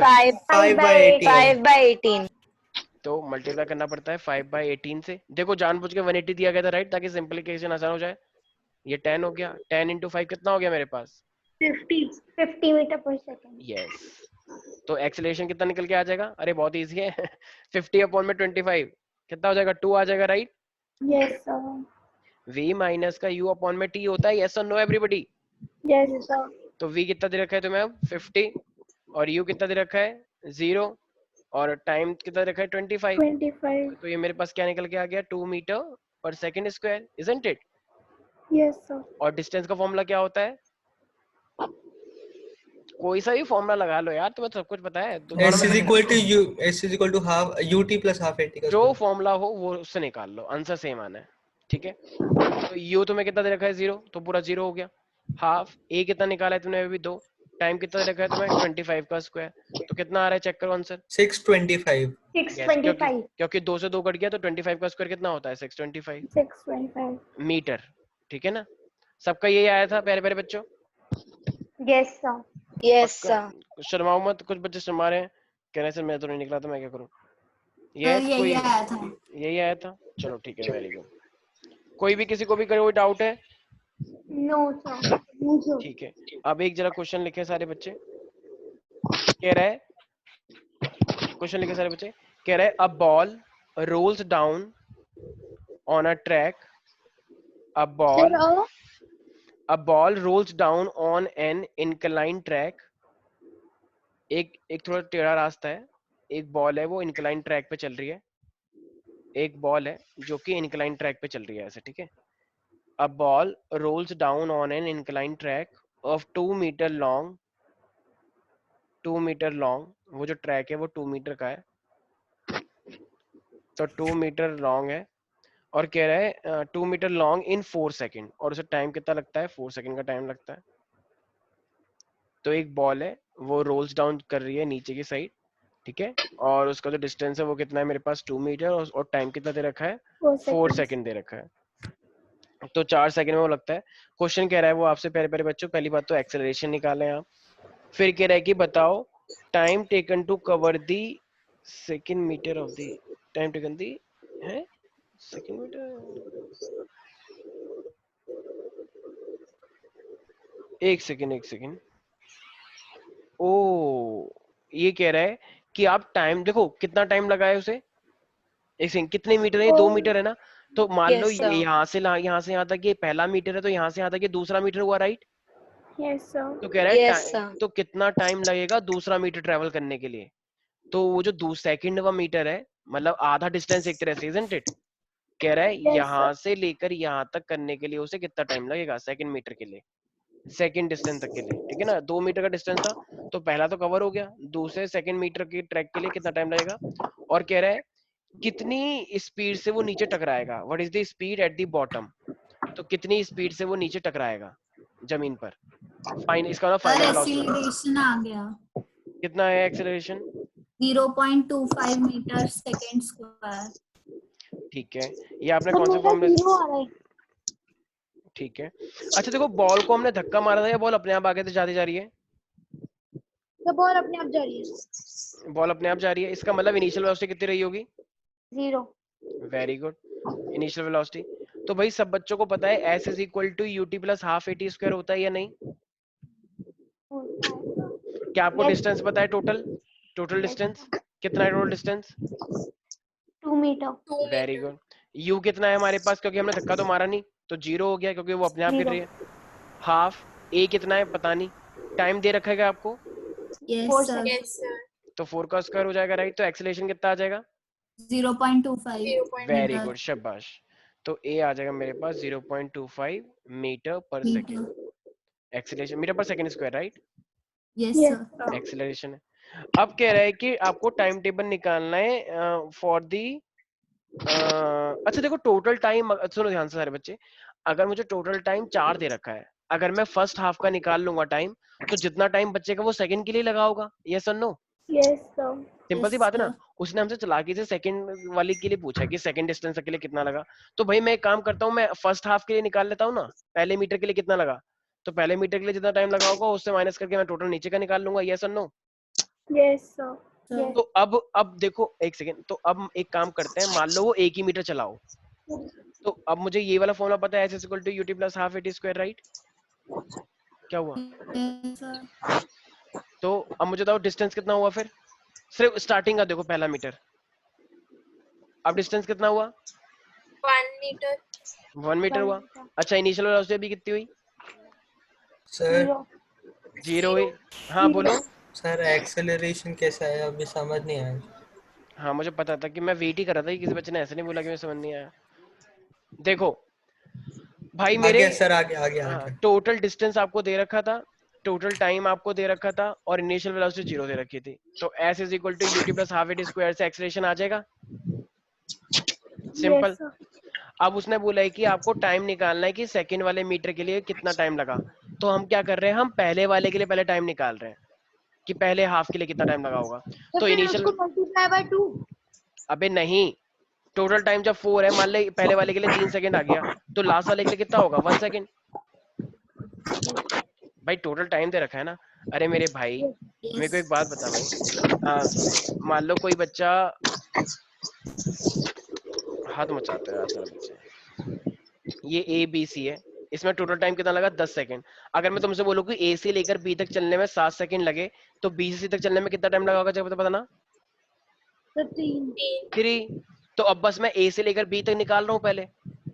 5/18 तो मल्टीप्लाई करना पड़ता है 5/18 से। देखो जानबूझ के 180 दिया गया था, राइट, ताकि सिंपलीफिकेशन आसान हो जाए। ये 10 हो गया, 10 into 5 कितना हो गया मेरे पास, 50 मीटर पर सेकंड. यस। तो एक्सेलरेशन कितना निकल के आ जाएगा, अरे बहुत इजी है 50 अपॉन में 25 कितना हो जाएगा, 2 आ जाएगा, right? Yes sir. v minus का u अपॉन में t होता है, यस और नो एवरीबॉडी? Yes, sir. तो v कितना दे रखा है तुम्हें अब 50 और u कितना दे रखा है 0 और टाइम कितना दे रखा है 25। 25. तो ये मेरे पास क्या निकल के आ गया 2 metre per second square, isn't it? Yes, sir. और डिस्टेंस का फॉर्मूला क्या होता है? कोई सा भी फॉर्मूला लगा लो यार, तुम्हें सब कुछ पता है तो S is equal to U, S is equal to half UT plus half AT का जो square। फॉर्मूला हो वो उससे निकाल लो, आंसर सेम आना है, ठीक है? तो u तुम्हें कितना दे रखा है 0, तो पूरा 0 हो गया। हाफ a कितना निकाला है तुमने अभी 2, टाइम कितना दे रखा है तुम्हें 25 का स्क्वायर, तो कितना आ रहा है चेक करो आंसर। 625। 625. क्योंकि 2 से 2 कट गया तो 25 का स्क्वायर कितना होता है 625 625. मीटर, ठीक है ना? सबका यही आया था प्यारे प्यारे बच्चों? Yes, sir. Yes, sir. शर्माओ मत, कुछ बच्चे शर्मा रहे हैं, कह रहे हैं सर मैं तो नहीं निकला, तो मैं क्या करूं? यही आया था, यही आया था, चलो ठीक है, वेरी गुड। कोई भी किसी को भी कोई डाउट है? No, sir. No, sir. ठीक है, अब एक जरा क्वेश्चन लिखे सारे बच्चे। कह रहा है, क्वेश्चन लिखे सारे बच्चे, कह रहा है a ball rolls down on a track, a ball rolls down on an inclined track। एक थोड़ा टेढ़ा रास्ता है, एक बॉल है वो इंक्लाइन ट्रैक पे चल रही है, एक बॉल है जो कि इंक्लाइन ट्रैक पे चल रही है ऐसे, ठीक है? a ball rolls down on an inclined track of 2 meter long, 2 meter long, वो जो ट्रैक है वो 2 मीटर का है, तो 2 मीटर लॉन्ग है और कह रहा है 2 मीटर लॉन्ग इन 4 सेकेंड, और उसे टाइम कितना लगता है 4 सेकेंड का टाइम लगता है। तो एक बॉल है वो रोल्स डाउन कर रही है नीचे की साइड, ठीक है, और उसका जो डिस्टेंस है वो कितना है मेरे पास 2 मीटर, और टाइम कितना दे रखा है 4 सेकेंड दे रखा है, तो 4 सेकेंड में वो लगता है। क्वेश्चन कह रहा है वो आपसे प्यारे प्यारे बच्चों, पहली बात तो एक्सेलरेशन निकालें आप, फिर कह रहा है कि बताओ time taken to cover the second metre of the, time taken the है सेकेंड मीटर, एक सेकेंड, ओ ये कह रहा है कि आप टाइम देखो कितना टाइम लगा है उसे, एक सेकंड, कितने मीटर है, 2 मीटर है ना, तो मान लो Yes, sir. यहाँ से यहाँ तक ये पहला मीटर है, तो यहाँ से यहाँ तक ये दूसरा मीटर हुआ, राइट? Yes, sir. तो कह रहा है Yes, sir. तो कितना टाइम लगेगा दूसरा मीटर ट्रेवल करने के लिए, तो वो जो सेकंड वा मीटर है मतलब आधा डिस्टेंस एक तरह से, इजंट इट? कह रहा है Yes, यहाँ से लेकर यहाँ तक करने के लिए उसे कितना टाइम लगेगा सेकंड मीटर के लिए, सेकंड डिस्टेंस तक के लिए, ठीक है ना? 2 मीटर का डिस्टेंस था तो पहला तो कवर हो गया, दूसरे सेकंड मीटर के ट्रैक के लिए कितना टाइम लगेगा, और कह रहा है कितनी स्पीड से वो नीचे टकराएगा, what is the speed at the bottom, तो कितनी स्पीड से वो नीचे टकराएगा जमीन पर, फाइन इसका ना फाइनल वेलोसिटी एक्सीलरेशन आ गया कितना है, एक्सेलरेशन 0.25 मीटर सेकेंड स्क्वायर। ठीक है, ये आपने कौन से फॉर्म में, ठीक है। अच्छा देखो, बॉल को हमने धक्का मारा था या बॉल अपने आप आगे से जाती जा रही है? तो बॉल अपने आप जा रही है। बॉल अपने आप जा रही है, इसका मतलब इनिशियल वेलोसिटी कितनी रही होगी? 0. Very good, initial velocity. तो भाई सब बच्चों को पता है S is equal to UT plus half AT square होता है या नहीं? क्या आपको डिस्टेंस पता है टोटल डिस्टेंस कितना है, total distance 2 metre. Very good. U कितना है हमारे पास, क्योंकि हमने धक्का तो मारा नहीं तो 0 हो गया क्योंकि वो अपने आप गिर रही है। हाफ A कितना है पता नहीं, टाइम दे रखा है क्या आपको? Yes sir. तो 4 का स्क्वायर हो जाएगा, राइट? तो एक्सेलरेशन कितना आ जाएगा? 0.25 वेरी गुड, शाबाश। तो A आ जाएगा मेरे पास 0.25 मीटर पर सेकेंड, एक्सेलरेशन मीटर पर second square, right? Yes sir. Acceleration है। अब कह रहा है कि आपको टाइम टेबल निकालना है फॉर दी अच्छा देखो टोटल टाइम, सुनो ध्यान से सारे बच्चे, अगर मुझे टोटल टाइम 4 दे रखा है, अगर मैं फर्स्ट हाफ का निकाल लूंगा टाइम, तो जितना टाइम बचेगा वो सेकंड के लिए लगा होगा, यस और नो? Yes sir. सिंपल सी बात है ना। उसने हमसे चालाकी से सेकंड वाली के लिए पूछा कि सेकंड डिस्टेंस के लिए कितना लगा, तो भाई मैं एक काम करता हूँ, मैं फर्स्ट हाफ के लिए निकाल लेता हूँ ना, पहले मीटर के लिए कितना लगा, तो पहले मीटर के लिए जितना टाइम लगा होगा उससे माइनस करके मैं टोटल नीचे का निकाल लूंगा, यस और नो? Yes sir. तो अब देखो एक सेकेंड, तो अब एक काम करते हैं, मान लो वो एक ही मीटर चलाओ, तो अब मुझे ये वाला फॉर्मूला पता है, S equal to UT plus half AT square, right? क्या हुआ? तो अब मुझे बताओ डिस्टेंस कितना हुआ, फिर सिर्फ स्टार्टिंग का देखो पहला मीटर, अब डिस्टेंस कितना हुआ? 1 1 मीटर हुआ। अच्छा इनिशियल वेलोसिटी अभी कितनी हुई? सर 0 हुई। हाँ बोलो। सर एक्सेलरेशन कैसा है अभी समझ नहीं आया। हाँ मुझे पता था कि मैं वेट ही कर रहा था कि किसी बच्चे ने ऐसे नहीं बोला कि मैं समझ नहीं आया। देखो भाई मेरे आगे सर आगे टोटल डिस्टेंस आपको दे रखा था, टोटल टाइम आपको दे रखा था और इनिशियल वेलोसिटी 0 दे रखी थी। तो s is equal to ut plus half at square से एक्सेलरेशन आ जाएगा। सिंपल। अब उसने बोला है कि आपको टाइम निकालना है कि सेकंड वाले मीटर के लिए कितना टाइम लगा। तो हम क्या कर रहे हैं, हम पहले वाले के लिए पहले टाइम निकाल रहे हैं कि पहले हाफ के लिए कितना टाइम लगा होगा। तो इनिशियल मल्टीप्लाई बाय 2। अबे नहीं, टोटल टाइम जब 4 है, मान ले पहले वाले के लिए 3 सेकंड आ गया तो लास्ट वाले के लिए कितना होगा 1 सेकंड। भाई टोटल टाइम दे रखा है ना। अरे मेरे भाई मेरे को एक बात बता भाई, मान लो कोई बच्चा हाथ मचाते हैं आजकल बच्चे, ये ए बी सी है, इसमें टोटल टाइम कितना लगा 10 सेकंड। अगर मैं तुमसे बोलूं कि ए से लेकर बी तक चलने में 7 सेकंड लगे तो बी से सी तक चलने में कितना टाइम लगा होगा जब पता ना? 3। तो अब बस मैं ए से लेकर बी तक निकाल रहा हूँ पहले,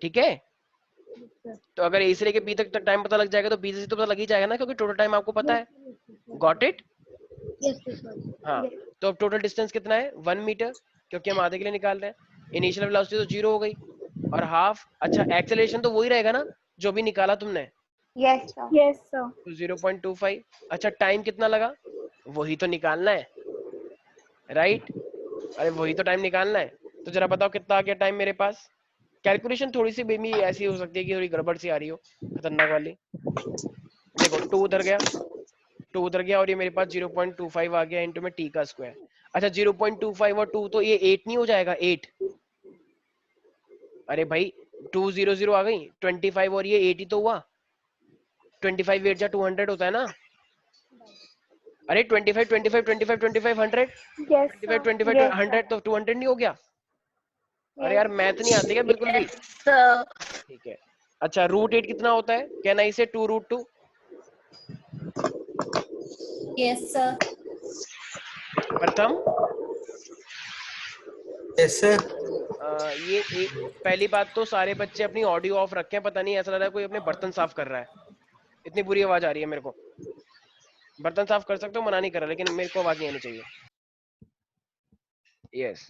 ठीक है। तो अगर ए से लेकर बी तक टाइम पता लग जाएगा तो बी से सी तो पता लग ही जाएगा ना, क्योंकि टोटल टाइम आपको पता है। Got it? हाँ। तो अब टोटल डिस्टेंस कितना है 1 मीटर, क्योंकि हम आधे के लिए निकाल रहे हैं। इनिशियल वेलोसिटी तो 0 हो गई और हाफ। अच्छा एक्सेलरेशन तो वही रहेगा ना जो भी निकाला तुमने? Yes sir. तो 0.25। अच्छा टाइम कितना लगा वही तो निकालना है, राइट? अरे वही तो टाइम निकालना है। तो जरा बताओ कितना आ गया टाइम मेरे पास। कैलकुलेशन थोड़ी सी बेमी ऐसी हो सकती है कि थोड़ी गड़बड़ सी आ रही हो, खतरनाक वाली। देखो 2 उधर गया, 2 उधर गया और ये मेरे पास 0.25 आ गया इनटू में टी का स्क्वायर। अच्छा 0.25 और 2 तो ये 8 नहीं हो जाएगा 8? अरे भाई 200 आ गई, 25 और ये 8 ही तो हुआ। 25 8 जा 200 होता है ना। अरे 25 25 25 25 100, 25 25 100 तो 200 नहीं हो गया? अरे यार मैथ नहीं आती क्या बिल्कुल भी? ठीक है। अच्छा √8 कितना होता है? कैन आई से 2√2? Yes, sir. प्रथम यस सर। पहली बात तो सारे बच्चे अपनी ऑडियो ऑफ रखे हैं, पता नहीं ऐसा लग रहा है कोई अपने बर्तन साफ कर रहा है, इतनी बुरी आवाज आ रही है मेरे को। बर्तन साफ कर सकते हो, मना नहीं कर रहा, लेकिन मेरे को आवाज नहीं आनी चाहिए। यस।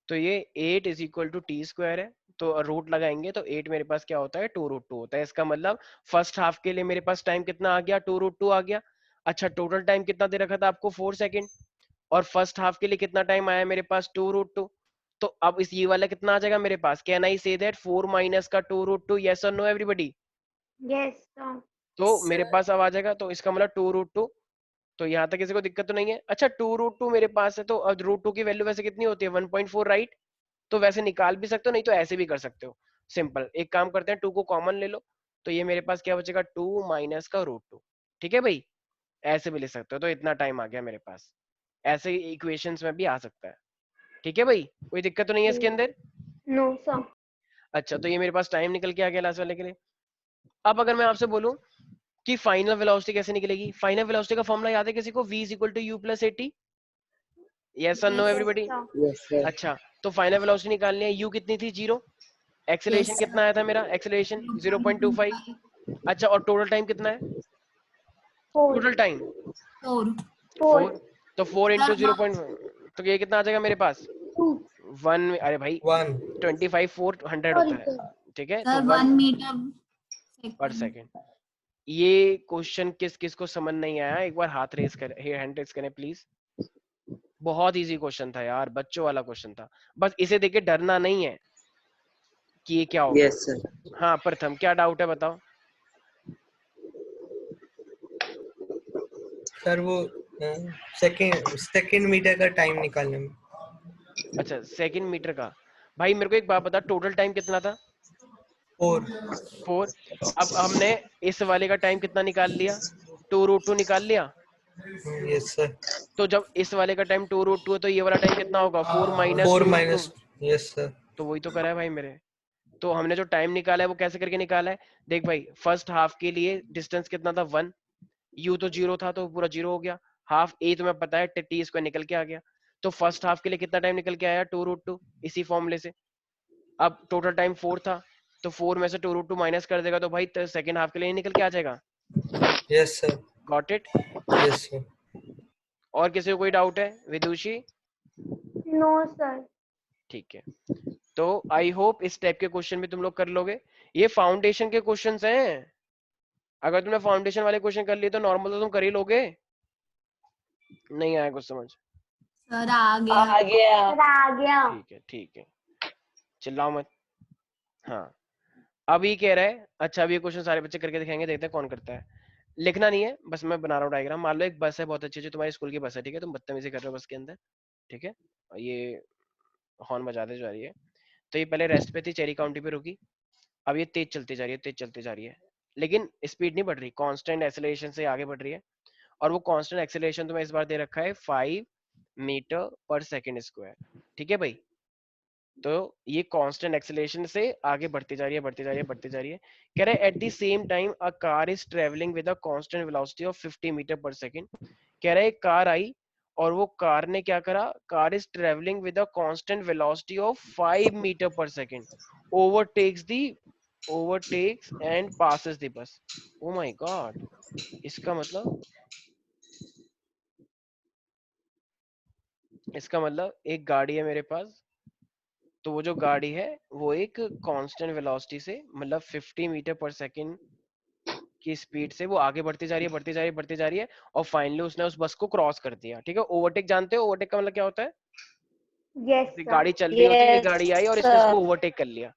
तो ये 8 is equal to T square है, तो रूट लगाएंगे तो 8 मेरे पास क्या होता है 2√2 होता है। इसका मतलब फर्स्ट हाफ के लिए मेरे पास टाइम कितना आ गया 2√2 आ गया। अच्छा टोटल टाइम कितना दे रखा था आपको 4 सेकंड, और फर्स्ट हाफ के लिए कितना टाइम आया मेरे पास 2√2। तो अब इस ये वाला कितना आ जाएगा मेरे पास? Can I say that 4 minus का 2√2? यस और नो एवरीबॉडी? Yes sir. तो मेरे पास अब आ जाएगा, तो इसका मतलब 2√2। तो यहाँ तक किसी को दिक्कत तो नहीं है? अच्छा 2√2 मेरे पास है, तो अब √2 की वैल्यू वैसे कितनी होती है 1.4, राइट? तो वैसे निकाल भी सकते हो, नहीं तो ऐसे भी कर सकते हो। सिंपल, एक काम करते हैं 2 को कॉमन ले लो, तो ये मेरे पास क्या बचेगा 2 माइनस का √2। ठीक है भाई, ऐसे भी ले सकते हो। तो इतना टाइम आ गया मेरे पास, ऐसे इक्वेशंस में भी आ सकता है। ठीक है भाई, कोई दिक्कत तो नहीं है इसके अंदर? No sir. अच्छा तो ये मेरे पास टाइम निकल के आ गया लास्ट वाले के लिए। अब अगर मैं आपसे बोलूं कि फाइनल वेलोसिटी कैसे निकलेगी, फाइनल वेलोसिटी का फॉर्मूला याद है किसी को? v equal to U plus A T? Yes और नो एवरीबॉडी? Yes sir. अच्छा तो फाइनल वेलोसिटी निकालनी है, u कितनी थी 0, एक्सेलरेशन Yes, कितना आया था मेरा? एक्सेलरेशन 0.25। 0.25. अच्छा और टोटल टाइम कितना है? 4 टोटल टाइम 4. 4। तो 4 इंटू Sir, 0. तो ये कितना आ जाएगा मेरे पास? 1। अरे भाई 1 25 400 होता है, ठीक है। तो 1 meter पर second. सेकंड। ये क्वेश्चन किस किस को समझ नहीं आया, एक बार हाथ रेस करें, हैंड रेस करें प्लीज। बहुत इजी क्वेश्चन था यार, बच्चों वाला क्वेश्चन था। बस इसे देख के डरना नहीं है कि ये क्या होगा। Yes sir. हाँ प्रथम क्या डाउट है बताओ। सर वो सेकंड मीटर का टाइम निकालने में। अच्छा सेकंड मीटर का, भाई मेरे को एक बात बता, टोटल टाइम कितना था? 4। अब हमने इस वाले का टाइम कितना निकाल लिया? 2√2 निकाल लिया। Yes sir. तो जब इस वाले का टाइम 2√2 है तो ये वाला टाइम कितना होगा 4 माइनस 4 2√2। माइनस। Yes sir. तो वही तो करा है भाई मेरे। तो हमने जो टाइम निकाला है वो कैसे करके निकाला है? देख भाई फर्स्ट हाफ के लिए डिस्टेंस कितना था 1, यू तो 0 था तो पूरा 0 हो गया। हाफ ए तुम्हें पता है टी स्क्वायर निकल के आ गया। तो फर्स्ट हाफ के लिए कितना टाइम निकल के आया 2√2 इसी फॉर्मूले से। अब टोटल टाइम 4 था, तो 4 में से 2√2 माइनस कर देगा तो भाई सेकंड हाफ के लिए निकल के आ जाएगा। Yes sir. Got it? Yes sir. और किसी को कोई डाउट है? विदुषी? No sir. ठीक है, तो आई होप इस टाइप के क्वेश्चन भी तुम लोग कर लोगे। ये फाउंडेशन के क्वेश्चंस हैं, अगर तुमने फाउंडेशन वाले क्वेश्चन कर लिए तो नॉर्मल तो तुम कर ही लोगे। नहीं आया कुछ समझ? सर आ गया। आ गया। आ गया। ठीक है ठीक है, चिल्लाओ मत। हाँ, अब ये कह रहा है, अच्छा अब ये क्वेश्चन सारे बच्चे करके दिखाएंगे, देखते हैं कौन करता है। लिखना नहीं है, बस मैं बना रहा हूँ डायग्राम। मान लो एक बस है बहुत अच्छी अच्छी, तुम्हारी स्कूल की बस है, ठीक है, तुम बदतमीजी कर रहे हो बस के अंदर, ठीक है, और ये हॉर्न बजाते जा रही है। तो ये पहले रेस्ट पे थी, चेरी काउंटी पे रुकी, अब ये तेज चलती जा रही है, तेज चलती जा रही है, लेकिन स्पीड नहीं बढ़ रही, कांस्टेंट एक्सेलरेशन से आगे बढ़ रही है। और वो कांस्टेंट एक्सेलरेशन तुम्हें इस बार दे रखा है 5 मीटर पर सेकंड स्क्वायर, ठीक है भाई। तो ये कांस्टेंट एक्सेलरेशन से आगे बढ़ती जा रही है, बढ़ती जा रही है, बढ़ती जा रही है। कह रहे at the same time a car is travelling with a constant velocity of 50 metre per second. कह रहे एक कार आई और वो कार ने क्या करा, car is travelling with a constant velocity of 5 metre per second, overtakes and passes the bus. Oh my God, इसका मतलब एक गाड़ी है मेरे पास, तो वो जो गाड़ी है वो एक कांस्टेंट वेलोसिटी से, मतलब 50 मीटर पर सेकंड की स्पीड से वो आगे बढ़ती जा रही है, बढ़ती जा रही है, बढ़ती जा रही है, और फाइनली उसने उस बस को क्रॉस कर दिया, ठीक है। ओवरटेक जानते हो, ओवरटेक का मतलब क्या होता है? यस गाड़ी चल रही होती है, ये यस गाड़ी आई और इसने इसको ओवरटेक कर लिया,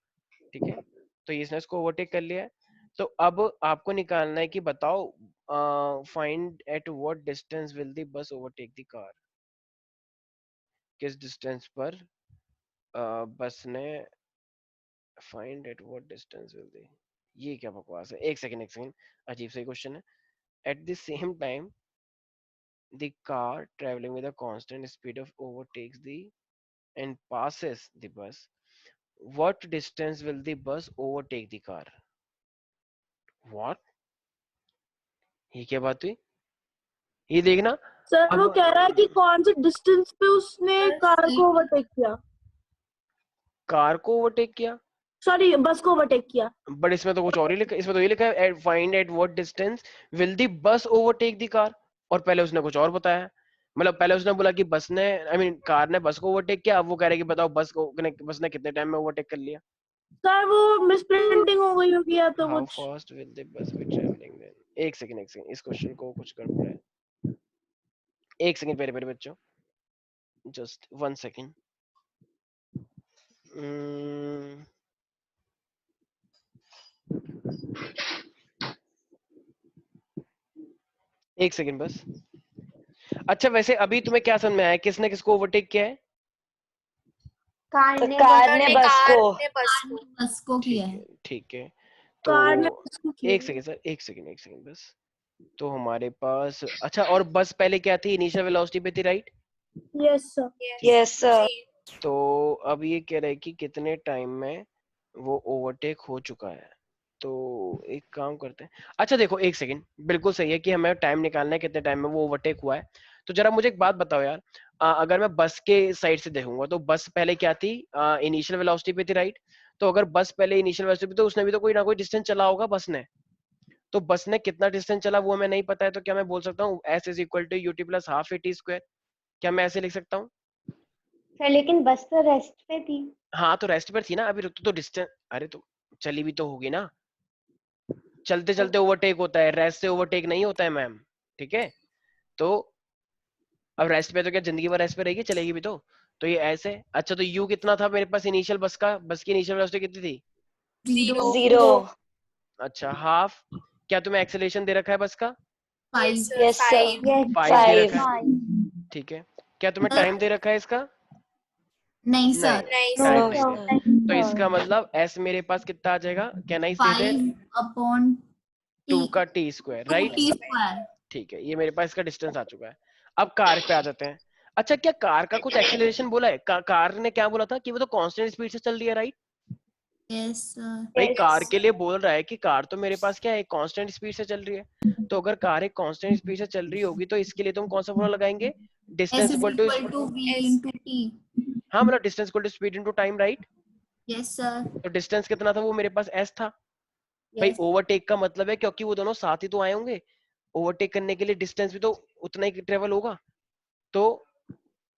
ठीक है, तो इसने इसको ओवरटेक कर लिया है। तो अब आपको निकालना है कि बताओ, find at what distance will the bus overtake the car. किस डिस्टेंस पर बस ने, find at what distance will the, ये क्या बकवास है, एक सेकंड, अजीब सा क्वेश्चन है। Eight the same time the car traveling with a constant speed of overtakes the and passes the bus, what distance will the bus overtake the car? What? ये क्या बात हुई? ये देखना, सर वो कह रहा है कि कौन से डिस्टेंस पे उसने कार को ओवरटेक किया, कार को ओवरटेक किया, सॉरी बस को ओवरटेक किया। बट इसमें तो कुछ और ही लिखा, इसमें तो ये लिखा है find at what distance will the bus overtake the car, और पहले उसने कुछ और बताया। मतलब पहले उसने बोला कि बस ने, आई मीन कार ने बस को ओवरटेक किया, अब वो कह रहे हैं कि बताओ बस ने कितने टाइम में ओवरटेक कर लिया। सर वो मिसप्रिंटिंग हो गई होगी या तो How कुछ। fast will the bus be traveling then? एक सेकंड, इस क्वेश्चन को कुछ गड़बड़ है। एक सेकंड मेरे मेरे बच्चों, जस्ट 1 सेकंड। एक सेकंड बस। अच्छा वैसे अभी तुम्हें क्या समझ में आया, किसने किसको ओवरटेक किया है? कार ने बस को किया है। ठीक है, कार ने तो उसको किया। एक सेकंड सर, एक सेकंड बस। तो हमारे पास, अच्छा, और बस पहले क्या थी, इनिशियल वेलोसिटी पे थी, right? Yes sir. Yes sir. तो अब ये कह रहे हैं कि कितने टाइम में वो ओवरटेक हो चुका है। तो एक काम करते हैं, अच्छा देखो एक सेकंड, बिल्कुल सही है कि हमें टाइम निकालना है कितने टाइम में वो ओवरटेक हुआ है। तो जरा मुझे एक बात बताओ यार, अगर मैं बस के साइड से देखूंगा तो बस पहले क्या थी, इनिशियल वेलोसिटी पे थी, राइट? तो अगर बस पहले इनिशियल वेलोसिटी पे, तो उसने भी तो कोई ना कोई डिस्टेंस चला होगा बस ने। तो बस ने कितना डिस्टेंस चला वो हमें नहीं पता है, तो क्या मैं बोल सकता हूँ s is equal to ut plus half at square? क्या मैं ऐसे लिख सकता हूँ? सर लेकिन बस तो रेस्ट पे थी। हाँ तो रेस्ट पर थी ना, अभी रुक तो डिस्टेंस, अरे तो चली भी तो होगी ना, चलते चलते ओवरटेक होता है, रेस्ट से ओवरटेक नहीं होता है मैम, ठीक है। तो अब रेस्ट पे तो क्या जिंदगी भर रेस्ट पे रहेगी, चलेगी भी तो ये ऐसे। अच्छा तो u कितना था मेरे पास इनिशियल बस का, बस की इनिशियल वेलोसिटी कितनी थी? 0। अच्छा हाफ, क्या तुम्हें एक्सेलरेशन दे रखा है बस का? Yes sir. 5 दे रखा है, ठीक है। क्या तुम्हें टाइम दे रखा है इसका? नहीं सर, टाइम नहीं। तो इसका मतलब s मेरे पास कितना आ जाएगा, कैन आई से दैट 2 का t स्क्वायर, राइट? ठीक है, ये मेरे पास इसका डिस्टेंस आ चुका है। अब कार पे आ जाते हैं। अच्छा क्या कार का कुछ एक्सेलरेशन बोला है? कार ने क्या बोला था कि वो तो कांस्टेंट स्पीड से चल रही है, राइट? Yes sir. भाई कार के लिए बोल रहा है कि कार तो मेरे पास क्या है, कांस्टेंट स्पीड से चल रही है। तो अगर कार एक कांस्टेंट स्पीड से चल रही होगी तो इसके लिए तुम कौन सा फॉर्मूला लगाएंगे? Distance equal to, v into t। हाँ मतलब distance equal to speed into time, right? Yes sir. तो डिस्टेंस कितना था वो मेरे पास s था। भाई ओवरटेक का मतलब है क्योंकि वो दोनों साथ ही तो आए होंगे, ओवरटेक करने के लिए डिस्टेंस भी तो उतना ही ट्रेवल होगा। तो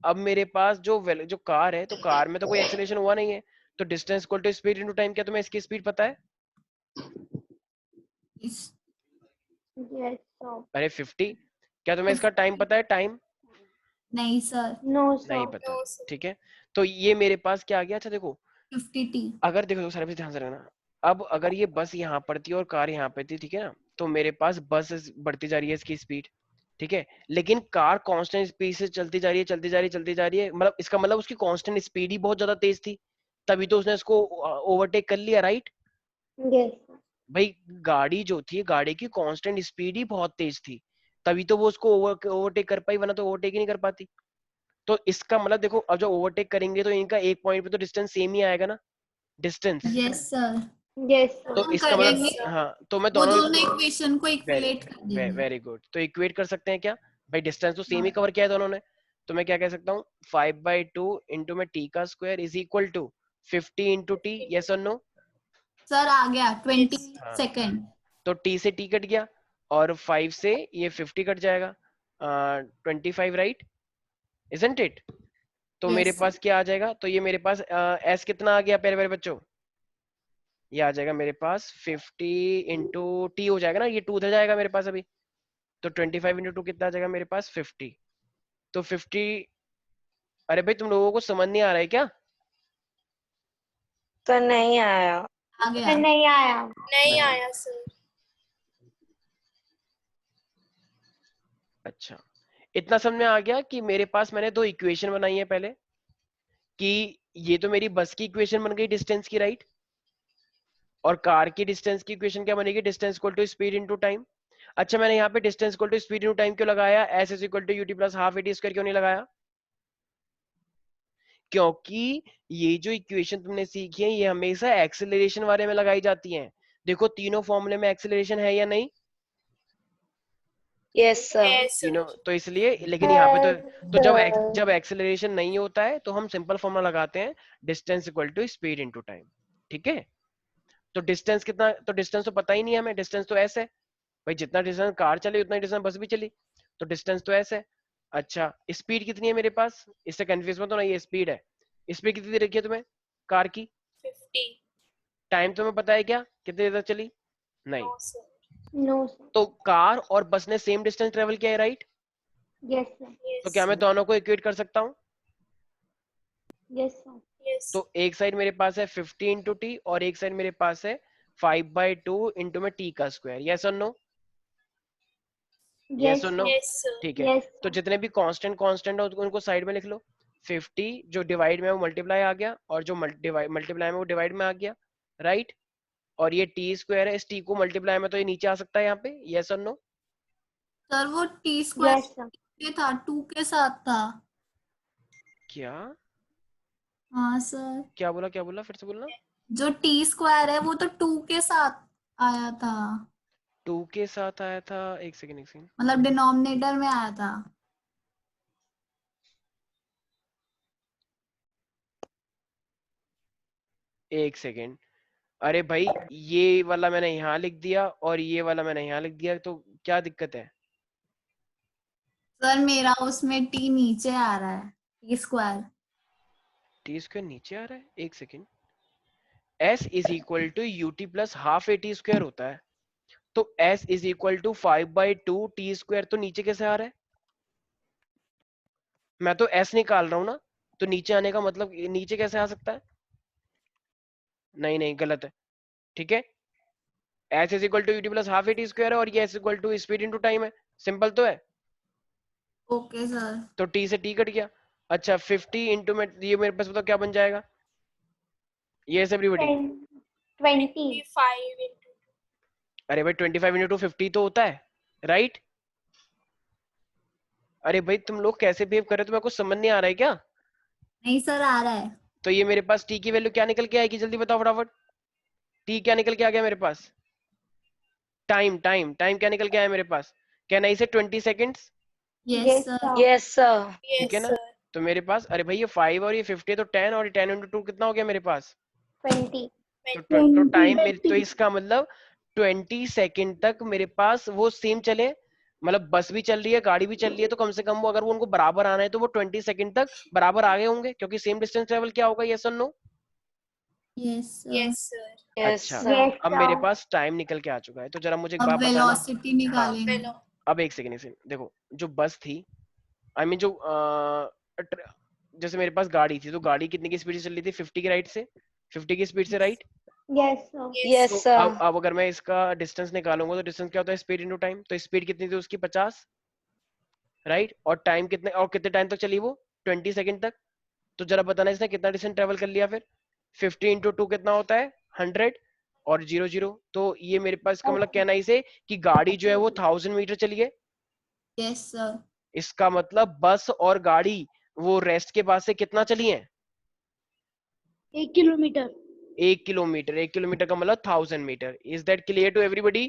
अब मेरे पास जो कार है, तो कार में तो कोई एक्सेलरेशन हुआ नहीं है, तो distance equal to speed into time. क्या तुम्हें इसकी स्पीड पता है? Yes sir. अरे 50। क्या तुम्हें इसका टाइम पता है? टाइम नहीं सर। नो नहीं सर। पता। ठीक है, तो ये मेरे पास क्या आ गया? अच्छा देखो, 50t। अगर देखो सारे पे ध्यान से रखना, अब अगर ये बस यहाँ पर थी और कार यहाँ पे थी, ठीक है ना, तो मेरे पास बस बढ़ती जा रही है इसकी स्पीड, ठीक है, लेकिन कार कांस्टेंट स्पीड से चलती जा रही है, चलती जा रही है, चलती जा रही है, मतलब इसका मतलब उसकी कांस्टेंट स्पीड ही बहुत ज्यादा तेज थी, तभी तो उसने इसको ओवरटेक कर लिया, राइट? Yes sir. भाई गाड़ी जो थी, गाड़ी की कांस्टेंट स्पीड ही बहुत तेज थी, तभी तो वो उसको ओवरटेक कर पाई, वरना तो ओवरटेक ही नहीं कर पाती। तो इसका मतलब देखो, अब जब ओवरटेक करेंगे तो इनका एक पॉइंट पे तो डिस्टेंस सेम ही आएगा ना, डिस्टेंस। Yes sir. यस तो सर। हम इसका करेंगे, मतलब हाँ, तो मैं वो दोनों दोनों इक्वेशन को वेरी इक्वलेट कर देंगे। वेरी गुड, तो इक्वेट कर सकते हैं क्या? भाई डिस्टेंस तो सेम ही हाँ। कवर किया है दोनों ने, तो मैं क्या कह सकता हूँ, 5/2 इंटू में टी का square is equal to 50 into T, yes और नो? सर आ गया 20 हाँ, सेकेंड। तो टी से टी कट गया और 5 से ये 50 कट जाएगा, 25, राइट? Isn't it? तो मेरे यस पास क्या आ जाएगा? तो ये मेरे पास एस कितना आ गया प्यारे प्यारे बच्चों? ये आ जाएगा मेरे पास 50 इंटू टी हो जाएगा ना, ये 2 उधर जाएगा मेरे पास अभी, तो 25 इंटू 2 कितना आ जाएगा मेरे पास? 50। तो 50, अरे भाई तुम लोगों को समझ नहीं आ रहा है क्या? तो नहीं आया। आ गया। नहीं आया। नहीं आया सर। अच्छा, इतना समझ में आ गया कि मेरे पास मैंने दो इक्वेशन बनाई है पहले, कि ये तो मेरी बस की इक्वेशन बन गई डिस्टेंस की, राइट? और कार की डिस्टेंस की इक्वेशन क्या बनेगी? Distance equal to speed into time. अच्छा, मैंने यहाँ पे distance equal to speed into time क्यों लगाया? S is equal to UT plus half AT square क्यों नहीं लगाया? क्योंकि ये जो इक्वेशन तुमने सीखी है ये हमेशा एक्सेलरेशन वाले में लगाई जाती हैं। देखो तीनों फॉर्मूले में एक्सेलरेशन है या नहीं? Yes sir. तीनों, तो इसलिए, लेकिन यहाँ पे तो जब एक्सेलरेशन नहीं होता है तो हम सिंपल फॉर्मूला लगाते हैं, distance equal to speed into time, ठीक है? तो डिस्टेंस कितना, तो डिस्टेंस तो पता ही नहीं है हमें, डिस्टेंस तो ऐसे है भाई, जितना डिस्टेंस कार चली उतना डिस्टेंस बस भी चली, तो डिस्टेंस तो ऐसे है। अच्छा, स्पीड कितनी है मेरे पास? इससे कंफ्यूज मत होना, ये स्पीड है। स्पीड कितनी रखी है तुम्हें कार की? 50। टाइम तुम्हें पता है क्या कितनी देर तक चली? नहीं। No sir. तो कार और बस ने सेम डिस्टेंस ट्रेवल किया है, राइट? Yes sir. तो क्या मैं दोनों को इक्वेट कर सकता हूँ? Yes sir. तो एक साइड मेरे पास है 50 इंटू टी और एक साइड मेरे पास है 5/2 इंटू में टी का स्क्वायर, यस और नो? यस और नो? ठीक है, यस तो जितने भी कांस्टेंट कांस्टेंट है उनको साइड में लिख लो। 50 जो डिवाइड में है वो मल्टीप्लाई आ गया, और जो मल्टीप्लाई में वो डिवाइड में आ गया, राइट? और ये टी स्क्वायर है, इस टी को मल्टीप्लाई में तो ये नीचे आ सकता है यहाँ पे, यस और नो? सर वो टी यस स्क्वायर सर। था, 2 के साथ था। क्या हाँ सर, क्या बोला, क्या बोला, फिर से बोलना। जो टी स्क्वायर है वो तो 2 के साथ आया था, 2 के साथ आया था? एक सेकंड, एक सेकंड, मतलब डिनोमिनेटर में आया था। एक सेकंड। अरे भाई, ये वाला मैंने यहाँ लिख दिया और ये वाला मैंने यहाँ लिख दिया, तो क्या दिक्कत है? सर मेरा उसमें टी नीचे आ रहा है, टी स्क्वायर। टी स्क्वायर नीचे आ रहा है? एक second, s is equal to UT plus half A T square होता है, तो s is equal to 5/2 T square, तो नीचे कैसे आ रहा है? मैं तो s निकाल रहा हूँ ना, तो नीचे आने का मतलब नीचे कैसे आ सकता है? नहीं नहीं, गलत है, ठीक है। s is equal to UT plus half A T square है और ये s equal to speed into time है, सिंपल तो है। Okay sir. तो t से t कट गया। अच्छा, 50 इंटू में ये मेरे पास बताओ क्या बन जाएगा? ये एवरीबॉडी, 25। अरे भाई 25 इंटू 50 तो होता है, राइट? अरे भाई तुम लोग कैसे बिहेव कर रहे हो, तुम्हें कुछ समझ नहीं आ रहा है क्या? नहीं सर आ रहा है। तो ये मेरे पास t की वैल्यू क्या निकल के आएगी, जल्दी बताओ फटाफट। t क्या निकल के आ गया मेरे पास? टाइम टाइम टाइम क्या निकल के आया मेरे पास? कैन आई से 20 seconds? Yes sir. Yes sir. ठीक है ना? तो मेरे पास, अरे भाई ये 5 और ये 50 तो 10, और 10 इंटू 2 कितना हो गया मेरे पास? 20. तो टाइम तो इसका मतलब 20 सेकंड तक मेरे पास वो सेम चले, मतलब बस भी चल रही है गाड़ी भी चल रही है, तो कम से कम वो अगर वो उनको बराबर आना है तो वो 20 सेकंड तक बराबर आगे होंगे, क्योंकि सेम डिस्टेंस ट्रेवल क्या होगा, यस और नो? Yes sir. अच्छा, अब मेरे पास टाइम निकल के आ चुका है, तो जरा मुझे एक अब बात बताना। वेलोसिटी निकालेंगे। अब एक सेकंड से देखो, जो बस थी, आई मीन जो जैसे मेरे पास गाड़ी थी, तो गाड़ी कितनी की स्पीड से चल रही थी? 50 की राइट से, 50 की स्पीड से, राइट? Yes, sir. तो अब अगर मैं इसका डिस्टेंस निकालूंगा तो डिस्टेंस क्या होता है? Speed into time. तो स्पीड कितनी थी उसकी? 50, राइट? और टाइम कितने, और कितने टाइम तक चली वो? 20 सेकंड तक। तो जरा बताना इसने कितना डिस्टेंस ट्रेवल कर लिया फिर? 50 इंटू 2 कितना होता है? 100 और 0 तो ये मेरे पास का मतलब कहना इसे कि गाड़ी जो है वो 1000 मीटर चली है। Yes sir. इसका मतलब बस और गाड़ी वो रेस्ट के पास से कितना चली है? 1 किलोमीटर। 1 किलोमीटर। 1 किलोमीटर का मतलब 1000 metre. Is that clear to everybody?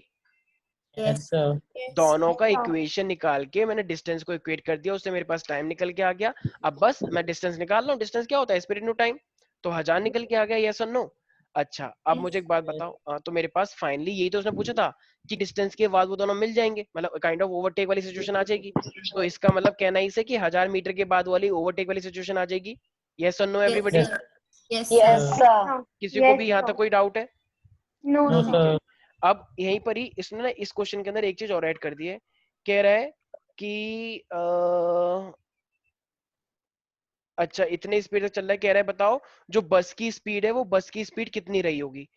Yes sir. दोनों का इक्वेशन निकाल के मैंने डिस्टेंस को इक्वेट कर दिया, उससे मेरे पास टाइम निकल के आ गया। अब बस मैं डिस्टेंस निकाल रहा हूँ, डिस्टेंस क्या होता है? Speed into time. तो 1000 निकल के आ गया, यस और नो? अच्छा, अब मुझे एक बात बताओ, तो मेरे पास फाइनली यही तो उसने पूछा था कि डिस्टेंस के बाद वो दोनों मिल जाएंगे, मतलब काइंड ऑफ ओवरटेक वाली सिचुएशन आ जाएगी। तो इसका मतलब कहना ही से कि 1000 मीटर के बाद वाली ओवरटेक वाली सिचुएशन आ जाएगी, यस और no everybody? Yes Yes, sir. sir. किसी को भी यहाँ तक कोई डाउट है? No, no sir. सर। अब यहीं पर ही इसने ना इस क्वेश्चन के अंदर एक चीज और ऐड कर दी है। कह रहा है कि अच्छा इतने स्पीड से चल रहा है, कह रहा है बताओ जो बस की स्पीड है वो बस की स्पीड कितनी रही होगी।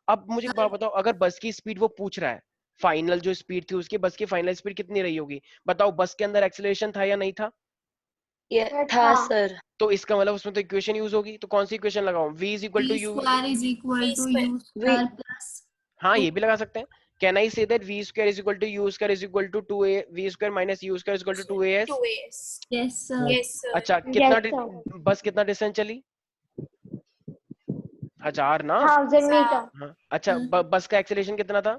अब मुझे एक बात बताओ, अगर बस की स्पीड वो पूछ रहा है, फाइनल जो स्पीड थी उसकी, बस की फाइनल स्पीड कितनी रही होगी, बताओ बस के अंदर एक्सेलरेशन था या नहीं था? था सर. तो इसका मतलब उसमें तो इक्वेशन यूज होगी, तो कौन सी इक्वेशन लगाऊं? v is equal to v U. Square is equal to u square plus. हाँ ये भी लगा सकते हैं। Can I say that v square is equal to U square is equal to 2a, v square minus U square is equal to 2as? Yes sir. अच्छा कितना बस कितना डिस्टेंस चली? 1000 ना? 1000 meter. हाँ अच्छा, बस का एक्सेलरेशन कितना था?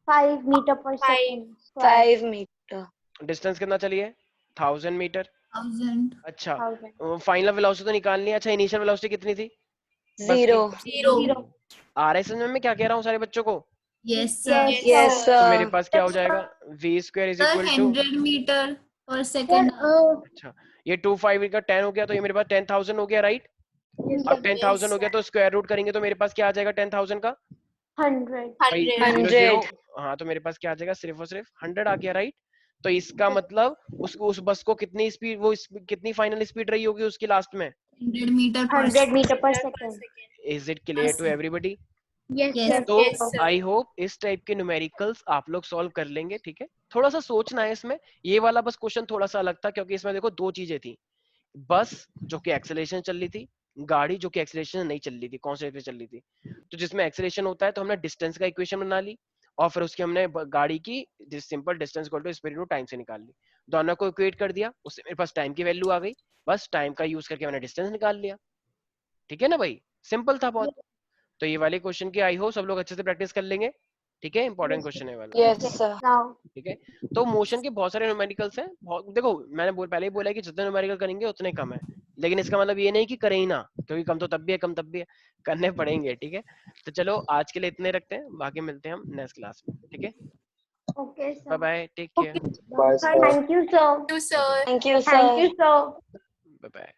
5 meter per second. 5 meter. Distance कितना चली है? 1000 मीटर। 1000। अच्छा 1000. फाइनल वेलोसिटी तो निकालनी है। अच्छा इनिशियल वेलोसिटी कितनी थी? Zero. आ रहा है समझ में क्या कह रहा हूँ सारे बच्चों को? Yes sir. Yes, तो मेरे sir. पास क्या हो जाएगा? v square is sir equal to, 100 metre per second. अच्छा ये 25 का 10 हो गया, तो ये मेरे पास 10,000 हो गया, राइट? अब 10,000 हो गया तो स्क्वायर रूट करेंगे तो मेरे पास क्या आ जाएगा 10,000 का? 100. भाई 0 हाँ, तो मेरे पास क्या आ जाएगा? सिर्फ और सिर्फ 100 आ गया, राइट? तो इसका मतलब उस बस को कितनी स्पीड, वो कितनी फाइनल स्पीड रही होगी उसकी लास्ट में? 100 metre 100 meter per second. Is it clear to everybody? Yes, तो sir. आई होप इस टाइप के न्यूमेरिकल्स आप लोग सॉल्व कर लेंगे, ठीक है? थोड़ा सा सोचना है इसमें, ये वाला बस क्वेश्चन थोड़ा सा अलग था क्योंकि इसमें देखो दो चीजें थी, बस जो कि एक्सेलरेशन चल रही थी, गाड़ी जो कि एक्सेलरेशन नहीं चल रही थी, कॉन्स्टेंट पे चल रही थी। तो जिसमें एक्सेलरेशन होता है तो हमने डिस्टेंस का इक्वेशन बना ली और फिर उसकी हमने गाड़ी की simple distance equal to speed into time से निकाल ली, दोनों को इक्वेट कर दिया, उससे मेरे पास टाइम की वैल्यू आ गई, बस टाइम का यूज करके मैंने डिस्टेंस निकाल लिया। ठीक है ना भाई, सिंपल था बहुत। तो ये वाले क्वेश्चन की आई होप सब लोग अच्छे से प्रैक्टिस कर लेंगे, ठीक है? इंपॉर्टेंट क्वेश्चन है वाला, Yes, sir. Now. ठीक है? तो मोशन के बहुत सारे न्यूमेरिकल्स हैं, देखो मैंने पहले ही बोला है कि जितने न्यूमेरिकल करेंगे उतने कम है, लेकिन इसका मतलब ये नहीं कि करें ही ना, क्योंकि कम तो तब भी है, कम तब भी है, करने पड़ेंगे, ठीक है? तो चलो आज के लिए इतने रखते हैं, बाकी मिलते हैं हम नेक्स्ट क्लास में, ठीक है? Okay, sir. Bye bye, take care, bye sir. Thank you, sir. Sir. Thank you, sir. Bye bye.